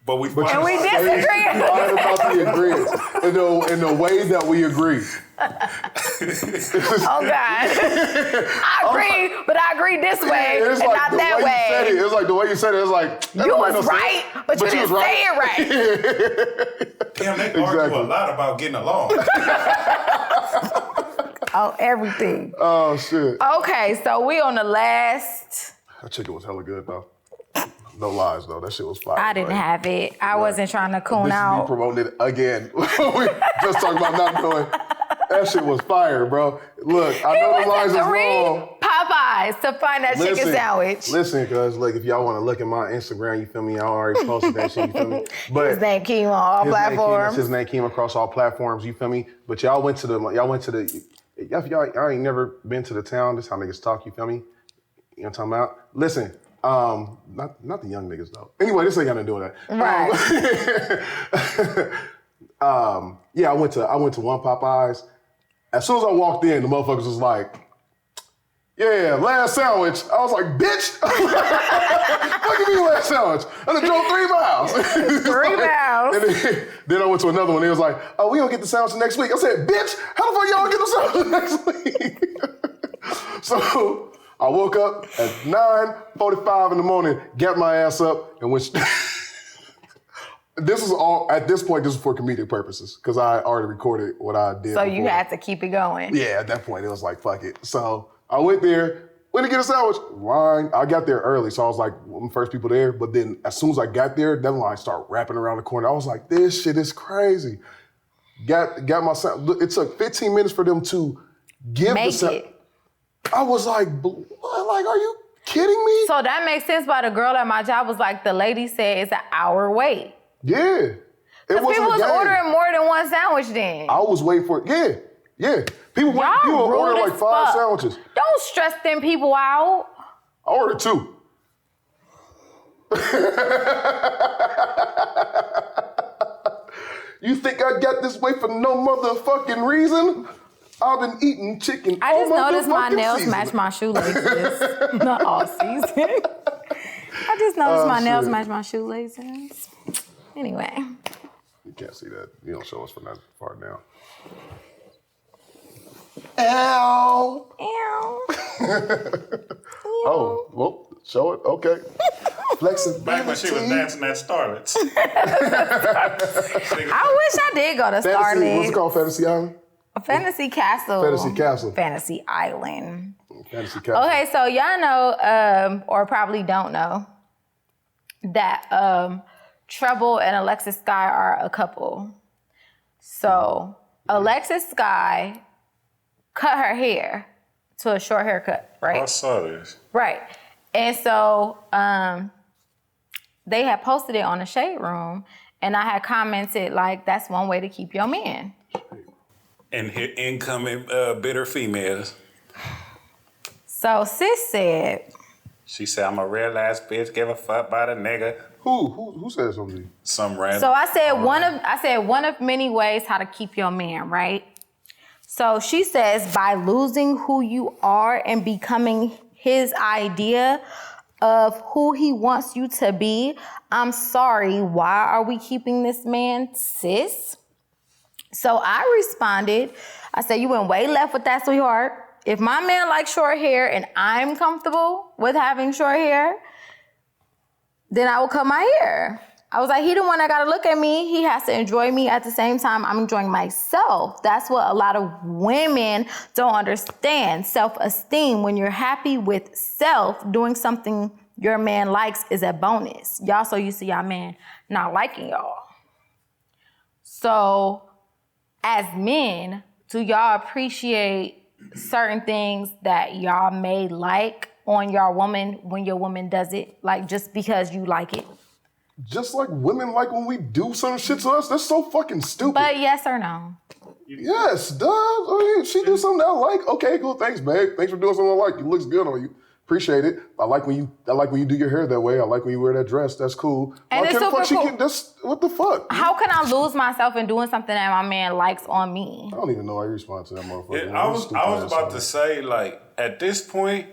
Speaker 4: But we
Speaker 1: disagree.
Speaker 2: Fight about the agreement in the way that we agree.
Speaker 1: Oh God! I agree, but I agree this way and
Speaker 2: like
Speaker 1: not that way.
Speaker 2: It was like the way you said it. It was like
Speaker 1: you was right, but you didn't say it right.
Speaker 4: Damn, they argue a lot about getting along.
Speaker 1: Oh, everything.
Speaker 2: Oh shit.
Speaker 1: Okay, so we on the last.
Speaker 2: That chicken was hella good though. No lies though, that shit was fire.
Speaker 1: I didn't have it. I wasn't trying to coon out.
Speaker 2: Promoting it again. We just talking about not doing. That shit was fire, bro. Look, I know the lines is wrong.
Speaker 1: Popeyes to find that chicken sandwich.
Speaker 2: Listen, cuz, like, if y'all want to look at my Instagram, you feel me? I already posted that shit, you feel me? But
Speaker 1: Hisnamekeem on all platforms.
Speaker 2: Hisnamekeem across all platforms, you feel me? But y'all ain't never been to the town. This is how niggas talk, you feel me? You know what I'm talking about? Listen, not the young niggas though. Anyway, this ain't got to do with that.
Speaker 1: Right.
Speaker 2: Yeah, I went to one Popeyes. As soon as I walked in, the motherfuckers was like, yeah, last sandwich. I was like, bitch. What do you mean last sandwich? I done drove 3 miles.
Speaker 1: 3 miles.
Speaker 2: And then I went to another one. They was like, oh, we gonna get the sandwich next week. I said, bitch, how the fuck y'all get the sandwich next week? So I woke up at 9:45 in the morning, got my ass up, and went. This is all, at this point, this is for comedic purposes, because I already recorded what I did.
Speaker 1: So you had to keep it going.
Speaker 2: Yeah, at that point, it was like, fuck it. So I went there, went to get a sandwich, line. I got there early, so I was like, one of the first people there. But then as soon as I got there, that line started wrapping around the corner. I was like, this shit is crazy. Got my sandwich. It took 15 minutes for them to give the sandwich. I was like, what? Like, are you kidding me?
Speaker 1: So that makes sense why the girl at my job was like, the lady said it's an hour wait.
Speaker 2: Yeah.
Speaker 1: Because people was ordering more than one sandwich then.
Speaker 2: I was waiting for it. Yeah. People ordered like 5 sandwiches.
Speaker 1: Don't stress them people out.
Speaker 2: I ordered 2. You think I got this way for no motherfucking reason? I've been eating chicken
Speaker 1: I just noticed my nails
Speaker 2: season.
Speaker 1: match my shoelaces. Not all season. I just noticed my nails match my shoelaces. Anyway.
Speaker 2: You can't see that. You don't show us from that far now. Ow.
Speaker 1: Ew.
Speaker 2: Oh, well, show it. Okay. Flexibility.
Speaker 4: Back when she was dancing at Starlet's.
Speaker 1: I wish I did go to Starlet's.
Speaker 2: What's it called? Fantasy Island?
Speaker 1: Fantasy Castle.
Speaker 2: Fantasy Castle.
Speaker 1: Fantasy Island.
Speaker 2: Fantasy Castle.
Speaker 1: Okay, so y'all know, or probably don't know, that Treble and Alexis Sky are a couple. So Alexis Sky cut her hair to a short haircut, right?
Speaker 4: I saw this.
Speaker 1: Right. And so they had posted it on the Shade Room, and I had commented, like, that's one way to keep your man.
Speaker 4: And here incoming bitter females.
Speaker 1: So sis said,
Speaker 4: She said, I'm a real ass bitch, give a fuck about a nigga.
Speaker 2: Who said something to you?
Speaker 4: Some random.
Speaker 1: so I said one of many ways how to keep your man, right? So she says, by losing who you are and becoming his idea of who he wants you to be, I'm sorry, why are we keeping this man, sis? So I responded, I said, you went way left with that, sweetheart. If my man likes short hair and I'm comfortable with having short hair, then I will cut my hair. I was like, he the one that gotta look at me. He has to enjoy me at the same time I'm enjoying myself. That's what a lot of women don't understand. Self-esteem. When you're happy with self, doing something your man likes is a bonus. Y'all so used to y'all man not liking y'all. So as men, do y'all appreciate certain things that y'all may like on your woman when your woman does it? Like just because you like it?
Speaker 2: Just like women like when we do some shit to us, that's so fucking stupid.
Speaker 1: But yes or no?
Speaker 2: Yes, duh. I mean, she do something I like. Okay, cool. Thanks, babe. Thanks for doing something I like. It looks good on you. Appreciate it. I like when you do your hair that way. I like when you wear that dress. That's cool.
Speaker 1: And it's super cool.
Speaker 2: What the fuck?
Speaker 1: How can I lose myself in doing something that my man likes on me?
Speaker 2: I don't even know how you respond to that motherfucker.
Speaker 4: Yeah, I was about to say, like, at this point,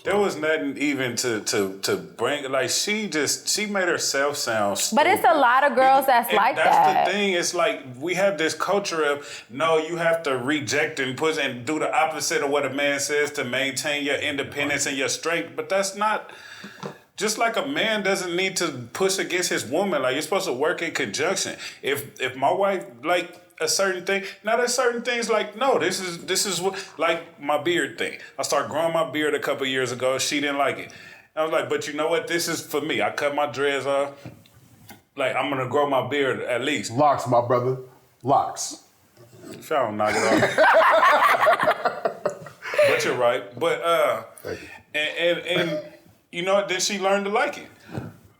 Speaker 4: there was nothing even to bring. Like, she made herself sound stupid.
Speaker 1: But it's a lot of girls that's like that.
Speaker 4: That's the thing. It's like we have this culture of, no, you have to reject and push and do the opposite of what a man says to maintain your independence and your strength. But that's not... Just like a man doesn't need to push against his woman. Like, you're supposed to work in conjunction. If my wife, like... a certain thing. Now there's certain things like, no, this is what, like my beard thing. I started growing my beard a couple years ago. She didn't like it. I was like, but you know what? This is for me. I cut my dreads off. Like, I'm gonna grow my beard at least.
Speaker 2: Locks, my brother. Locks.
Speaker 4: If I don't knock it off. But you're right. But
Speaker 2: Thank you.
Speaker 4: And you know what? Then she learned to like it.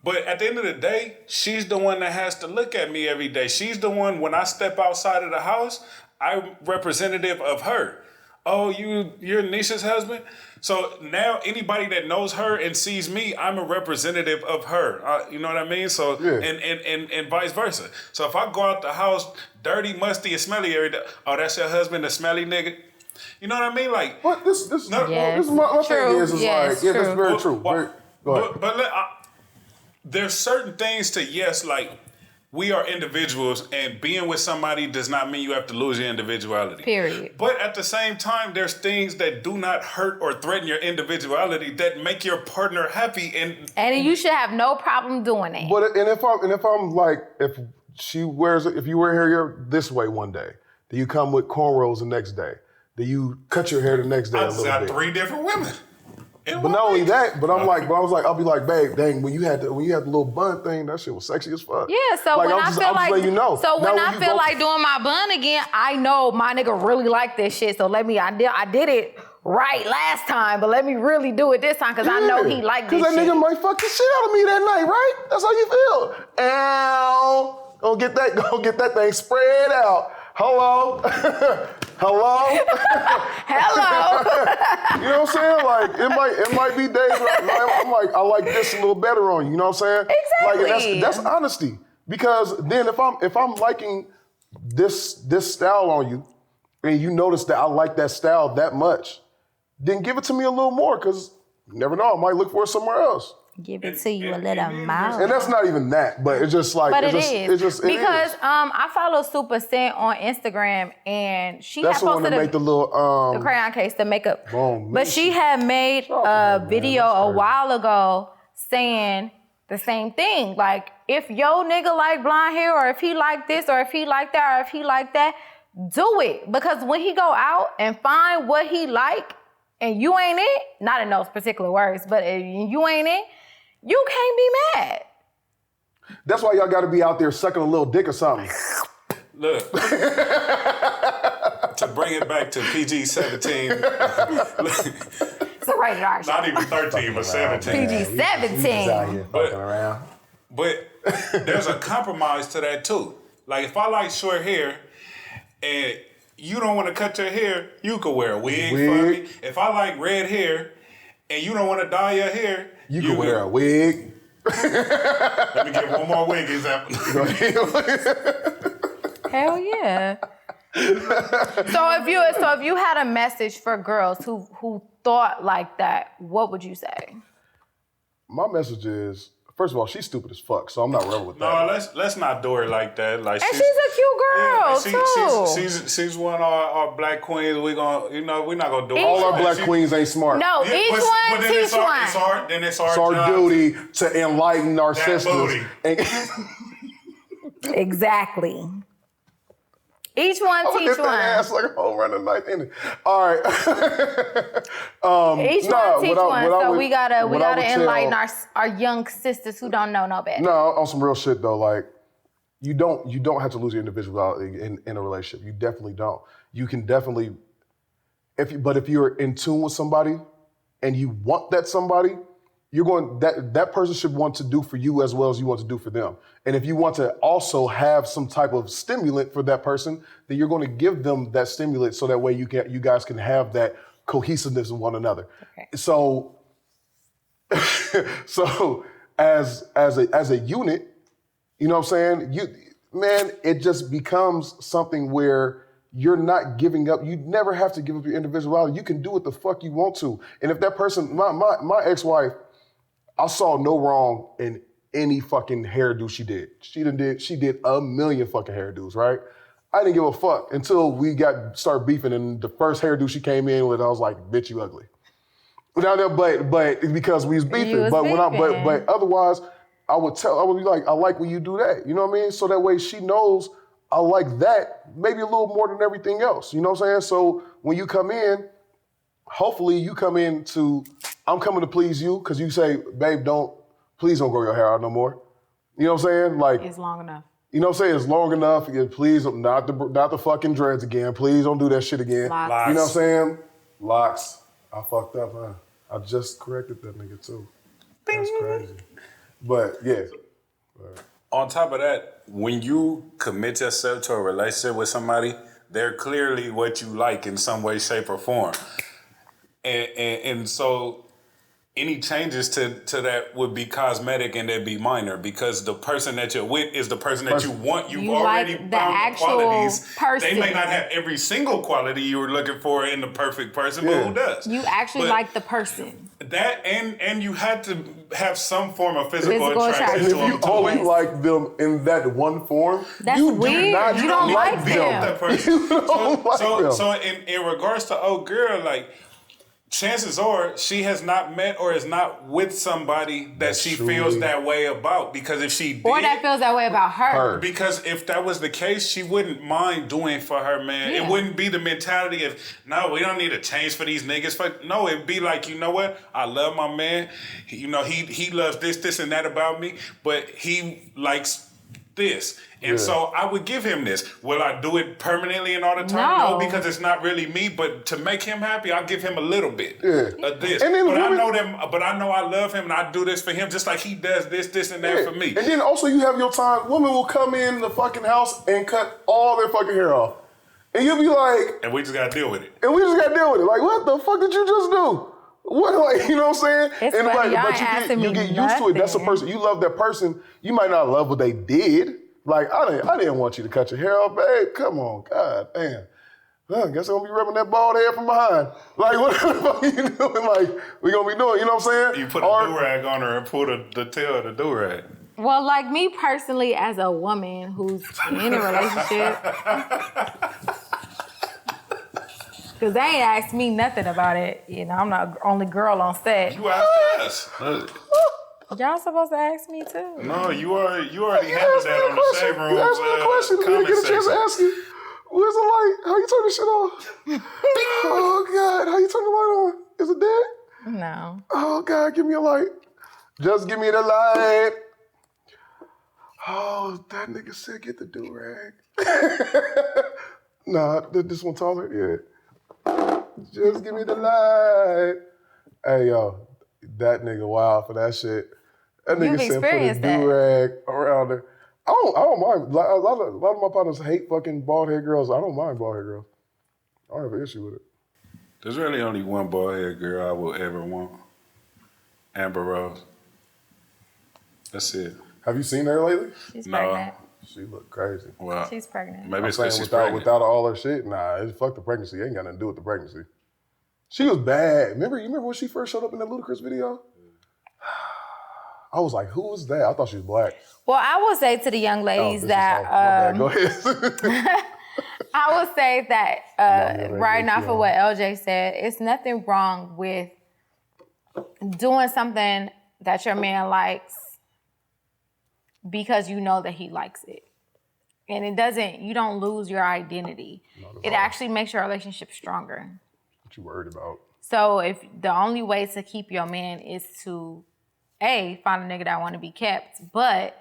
Speaker 4: But at the end of the day, she's the one that has to look at me every day. She's the one, when I step outside of the house, I'm representative of her. Oh, you're Nisha's husband? So now anybody that knows her and sees me, I'm a representative of her. You know what I mean? So
Speaker 2: yeah.
Speaker 4: and vice versa. So if I go out the house dirty, musty, and smelly every day, oh, that's your husband, the smelly nigga? You know what I mean? Like,
Speaker 2: what? This
Speaker 1: Yes.
Speaker 2: my thing is
Speaker 1: Yes,
Speaker 2: like, yeah, that's
Speaker 1: true.
Speaker 2: very true. Go ahead.
Speaker 4: But there's certain things to, yes, like, we are individuals, and being with somebody does not mean you have to lose your individuality.
Speaker 1: Period.
Speaker 4: But at the same time, there's things that do not hurt or threaten your individuality that make your partner happy,
Speaker 1: And you should have no problem doing it.
Speaker 2: But if you wear hair this way one day, do you come with cornrows the next day? Do you cut your hair the next day?
Speaker 4: I just got 3 different women.
Speaker 2: But not only that, I'll be like, babe, dang, when you had the little bun thing, that shit was sexy as fuck.
Speaker 1: Yeah, so
Speaker 2: like,
Speaker 1: when I feel like,
Speaker 2: you know.
Speaker 1: So when I feel like doing my bun again, I know my nigga really like this shit. So I did it right last time, but let me really do it this time because I know he like this shit.
Speaker 2: Because that nigga might fuck the shit out of me that night, right? That's how you feel. Ow. Go get that thing spread out. Hello? Hello?
Speaker 1: Hello?
Speaker 2: You know what I'm saying? Like, it might be days where I'm like, I like this a little better on you. You know what I'm saying?
Speaker 1: Exactly.
Speaker 2: Like, that's honesty. Because then if I'm liking this style on you, and you notice that I like that style that much, then give it to me a little more, because you never know, I might look for it somewhere else.
Speaker 1: Give it to you a little more.
Speaker 2: And that's not even that, but it's just like...
Speaker 1: But it is. Because
Speaker 2: is.
Speaker 1: I follow Super Scent on Instagram, and she
Speaker 2: that's
Speaker 1: had posted
Speaker 2: the one that made the little...
Speaker 1: the crayon case, the makeup.
Speaker 2: Boom.
Speaker 1: But she had made a video a while ago saying the same thing. Like, if your nigga like blonde hair, or if he like this, or if he like that, or if he like that, do it. Because when he go out and find what he like, and you ain't it, not in those particular words, but if you ain't it, you can't be mad.
Speaker 2: That's why y'all got to be out there sucking a little dick or something.
Speaker 4: Look, to bring it back to PG-17.
Speaker 1: It's a rated R.
Speaker 4: Not even 13, but 17.
Speaker 1: PG-17.
Speaker 2: Out here fucking around.
Speaker 4: But there's a compromise to that too. Like, if I like short hair and you don't want to cut your hair, you could wear a wig. For me. If I like red hair and you don't want to dye your hair,
Speaker 2: you can wear a wig.
Speaker 4: Let me get one more wig example.
Speaker 1: Hell yeah. So if you had a message for girls who thought like that, what would you say?
Speaker 2: my message is, first of all, she's stupid as fuck, so I'm not rebel with that.
Speaker 4: No, let's not do her like that. Like
Speaker 1: And she's a cute girl too.
Speaker 4: She's one of our black queens. We're not gonna do
Speaker 2: All our black
Speaker 4: She-
Speaker 2: queens ain't smart.
Speaker 1: No,
Speaker 4: Yeah,
Speaker 1: each
Speaker 4: but
Speaker 1: one
Speaker 4: then
Speaker 1: teach
Speaker 4: it's our,
Speaker 1: one.
Speaker 4: it's our
Speaker 2: It's our
Speaker 4: job.
Speaker 2: duty to enlighten our
Speaker 4: That
Speaker 2: sisters.
Speaker 4: booty.
Speaker 1: Exactly. Each one
Speaker 2: I'm
Speaker 1: teach
Speaker 2: hit that
Speaker 1: one.
Speaker 2: ass like a home run tonight, ain't it? All right.
Speaker 1: Each one teach one. So we gotta
Speaker 2: tell-
Speaker 1: enlighten our young sisters who don't know no better.
Speaker 2: No, on some real shit though, like you don't have to lose your individuality in a relationship. You definitely don't. You can definitely, if you're in tune with somebody and you want that somebody, you're going that person should want to do for you as well as you want to do for them. And if you want to also have some type of stimulant for that person, then you're going to give them that stimulant so that way you guys can have that cohesiveness in one another.
Speaker 1: Okay.
Speaker 2: So as a unit, you know what I'm saying? It just becomes something where you're not giving up. You never have to give up your individuality. You can do what the fuck you want to. And if that person, my ex-wife, I saw no wrong in any fucking hairdo she did. She did a million fucking hairdos, right? I didn't give a fuck until we started beefing, and the first hairdo she came in with, I was like, bitch, you ugly. But because we was beefing. But otherwise, I would be like, I like when you do that. You know what I mean? So that way she knows I like that maybe a little more than everything else. You know what I'm saying? So when you come in, hopefully you come in to, I'm coming to please you, because you say, babe, please don't grow your hair out no more. You know what I'm saying? Like,
Speaker 1: It's long enough.
Speaker 2: you know what I'm saying? It's long enough. Yeah, please, not the fucking dreads again. Please don't do that shit again.
Speaker 1: Locks.
Speaker 2: You know what I'm saying? Locks. I fucked up, huh? I just corrected that nigga too. That's crazy. But yeah.
Speaker 4: On top of that, when you commit yourself to a relationship with somebody, they're clearly what you like in some way, shape, or form. And so any changes to that would be cosmetic and they'd be minor, because the person that you're with is the person that you want. You've already
Speaker 1: like the
Speaker 4: found the
Speaker 1: actual
Speaker 4: qualities.
Speaker 1: person.
Speaker 4: They may not have every single quality you were looking for in the perfect person, but who does?
Speaker 1: You actually
Speaker 4: But
Speaker 1: like the person.
Speaker 4: that, and you had to have some form of physical
Speaker 1: Physical
Speaker 4: attraction
Speaker 2: And
Speaker 4: to
Speaker 2: if
Speaker 4: them.
Speaker 2: you only like them in that one form,
Speaker 1: That's
Speaker 2: you
Speaker 1: weird.
Speaker 2: do not
Speaker 1: You don't like
Speaker 2: them.
Speaker 1: them.
Speaker 4: That person.
Speaker 2: You don't like them.
Speaker 4: So in regards to old girl, like, chances are she has not met or is not with somebody that she feels that way about. Because if she did,
Speaker 1: Or that feels that way about her.
Speaker 4: because if that was the case, she wouldn't mind doing for her man.
Speaker 1: Yeah.
Speaker 4: It wouldn't be the mentality of, no, we don't need to change for these niggas. No, it'd be like, you know what? I love my man. He loves this, and that about me, but he likes this. And so I would give him this. Will I do it permanently and all the time? No, because it's not really me. But to make him happy, I'll give him a little bit of this.
Speaker 2: And then
Speaker 4: I know I love him and I do this for him just like he does this, and that for me.
Speaker 2: And then also you have your time. Women will come in the fucking house and cut all their fucking hair off. And you'll be like...
Speaker 4: And we just got to deal with it.
Speaker 2: Like, what the fuck did you just do? What, like, you know what I'm saying?
Speaker 1: It's
Speaker 2: and
Speaker 1: funny,
Speaker 2: like, but you get used to it. That's a person. You love that person. You might not love what they did. Like, I didn't want you to cut your hair off, babe. Come on, god damn. Well, I guess I'm gonna be rubbing that bald head from behind. Like, what the fuck are you doing? Like, we gonna be doing, you know what I'm saying?
Speaker 4: You put a do-rag on her and pull the tail of the do-rag.
Speaker 1: Well, like me personally, as a woman who's in a relationship, because they ain't asked me nothing about it. You know, I'm not the only girl on set.
Speaker 4: You asked us.
Speaker 1: Y'all supposed to ask me too.
Speaker 4: No, you already handled that on the shade room.
Speaker 2: You asked me a question. You didn't get a chance to ask you. Where's the light? How you turn this shit off? Oh, God. How you turn the light on? Is it dead?
Speaker 1: No.
Speaker 2: Oh, God, give me a light. Just give me the light. Oh, that nigga said get the do-rag. Nah, this one taller? Yeah. Just give me the light. Hey, yo, that nigga wild for that shit. That nigga said put a do-rag around her. I don't mind. A lot of my partners hate fucking bald head girls. I don't mind bald head girls. I don't have an issue with it.
Speaker 4: There's really only one bald head girl I will ever want. Amber Rose. That's it.
Speaker 2: Have you seen her lately?
Speaker 1: She's pregnant.
Speaker 2: She look crazy.
Speaker 4: Well,
Speaker 1: she's pregnant.
Speaker 4: Maybe it's
Speaker 2: I'm
Speaker 4: because
Speaker 2: saying
Speaker 4: she's pregnant.
Speaker 2: without all her shit, nah, fuck the pregnancy. It ain't got nothing to do with the pregnancy. She was bad. You remember when she first showed up in that Ludacris video? I was like, who was that? I thought she was black.
Speaker 1: Well, I will say to the young ladies that
Speaker 2: Go ahead.
Speaker 1: I would say that right now for what LJ said, it's nothing wrong with doing something that your man likes because you know that he likes it. And you don't lose your identity. It actually makes your relationship stronger.
Speaker 2: What you worried about?
Speaker 1: So if the only way to keep your man is to, A, find a nigga that want to be kept, but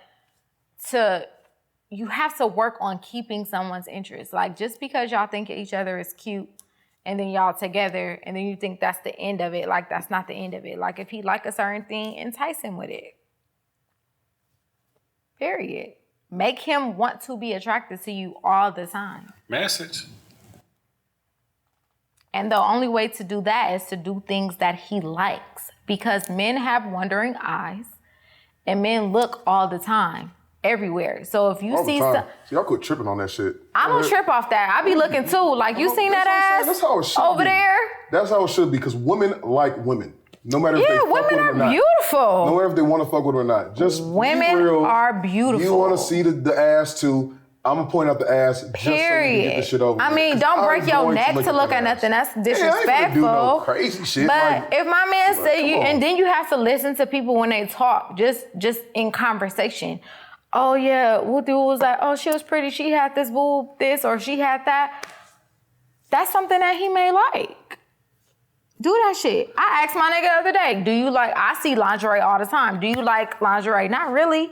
Speaker 1: you have to work on keeping someone's interest. Like, just because y'all think each other is cute and then y'all together and then you think that's the end of it, like, that's not the end of it. Like, if he like a certain thing, entice him with it. Period. Make him want to be attracted to you all the time.
Speaker 4: Message.
Speaker 1: And the only way to do that is to do things that he likes, because men have wandering eyes and men look all the time, everywhere. So if you see
Speaker 2: y'all quit tripping on that shit.
Speaker 1: I don't trip off that. I be looking too. Like, you seen that ass
Speaker 2: that's how it should
Speaker 1: over
Speaker 2: be.
Speaker 1: there?
Speaker 2: That's how it should be, because women like women. No matter if they fuck with them or not.
Speaker 1: Women are beautiful.
Speaker 2: No matter if they want to fuck with them or not. Just
Speaker 1: women
Speaker 2: be real.
Speaker 1: are beautiful.
Speaker 2: You want to see the ass too. I'm going to point out the ass just
Speaker 1: Period.
Speaker 2: so you can get this shit over with.
Speaker 1: I mean, don't break your neck to look at nothing. That's disrespectful.
Speaker 2: I ain't gonna do no crazy shit.
Speaker 1: But if my man say you,
Speaker 2: come on.
Speaker 1: and then you have to listen to people when they talk, just in conversation. Oh yeah, Wooty was like, oh, she was pretty. She had this boob, this, or she had that. That's something that he may like. Do that shit. I asked my nigga the other day, do you like, I see lingerie all the time. Do you like lingerie? Not really.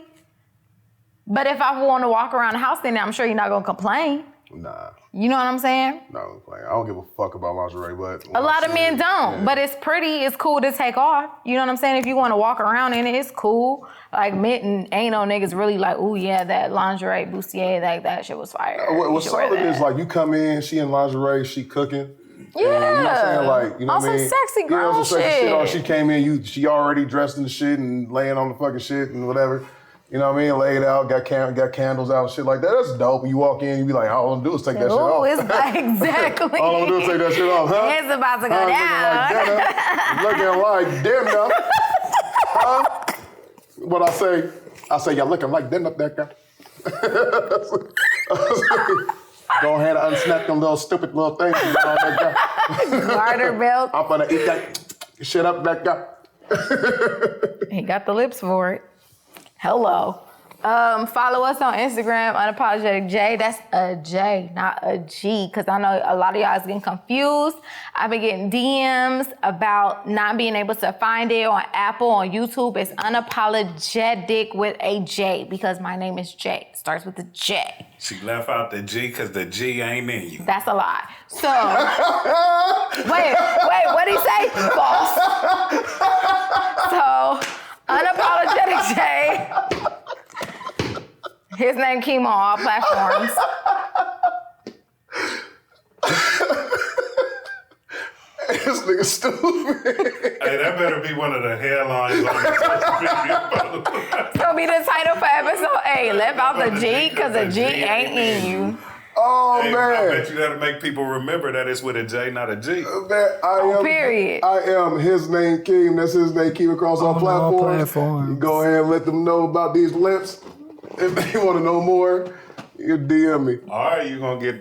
Speaker 1: But if I want to walk around the house, then I'm sure you're not going to complain.
Speaker 2: Nah.
Speaker 1: You know what I'm saying?
Speaker 2: No, I don't give a fuck about lingerie, but...
Speaker 1: A lot of men don't, but it's pretty, it's cool to take off. You know what I'm saying? If you want to walk around in it, it's cool. Like, ain't no niggas really like, ooh, yeah, that lingerie bustier, that shit was fire.
Speaker 2: What's solid is, like, you come in, she in lingerie, she cooking.
Speaker 1: Yeah.
Speaker 2: And, you know what I'm saying? Like, you know what I mean?
Speaker 1: On some sexy girl
Speaker 2: some sexy shit. Or
Speaker 1: shit.
Speaker 2: she came in, she already dressed in the shit and laying on the fucking shit and whatever. You know what I mean? Laid out, got candles out, shit like that. That's dope. You walk in, you be like, all I'm gonna do is take that shit off.
Speaker 1: It's like, exactly.
Speaker 2: All I'm gonna do is take that shit off, huh?
Speaker 1: It's about to go down.
Speaker 2: Looking like dinner. Huh? What I say, y'all looking like dinner, that guy. Go ahead and unsnap them little stupid little things. You know, that guy.
Speaker 1: Garter belt.
Speaker 2: I'm gonna eat that shit up, that guy.
Speaker 1: He got the lips for it. Hello. Follow us on Instagram, Unapologetic J. That's a J, not a G, because I know a lot of y'all is getting confused. I've been getting DMs about not being able to find it on Apple, on YouTube. It's Unapologetic with a J, because my name is J. It starts with a J.
Speaker 4: She left out the G because the G ain't in you.
Speaker 1: That's a lie. So, wait, what'd he say? False. So, Unapologetic J. Hisnamekeem on all platforms.
Speaker 2: This nigga stupid.
Speaker 4: Hey, that better be one of the headlines on the social media.
Speaker 1: It's gonna be the title for episode 8. Left out the G, because the G ain't in you.
Speaker 2: Oh,
Speaker 4: Hey,
Speaker 2: man.
Speaker 4: I bet you that'll make people remember that it's with a J, not a G.
Speaker 2: Man,
Speaker 1: Period.
Speaker 2: I am Hisnamekeem. That's Hisnamekeem Across all platforms. You go ahead and let them know about these lips. If they want to know more, you DM me.
Speaker 4: All right, you gonna get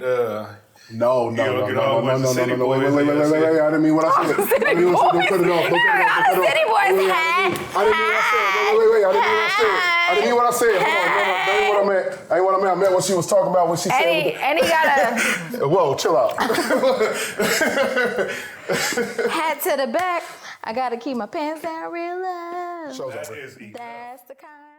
Speaker 2: No. Wait. I didn't mean what I said.
Speaker 1: City boys.
Speaker 2: Don't cut it off.
Speaker 1: City boys hat.
Speaker 2: I didn't mean what I said. Wait. I didn't mean what I said. Hold on. That ain't what I meant. That ain't what I meant. I meant what she was talking about when she said.
Speaker 1: And he got a
Speaker 2: Whoa, chill out.
Speaker 1: hat to the back. I gotta keep my pants down real low.
Speaker 2: Show's over.
Speaker 4: that is easy.
Speaker 1: That's the kind.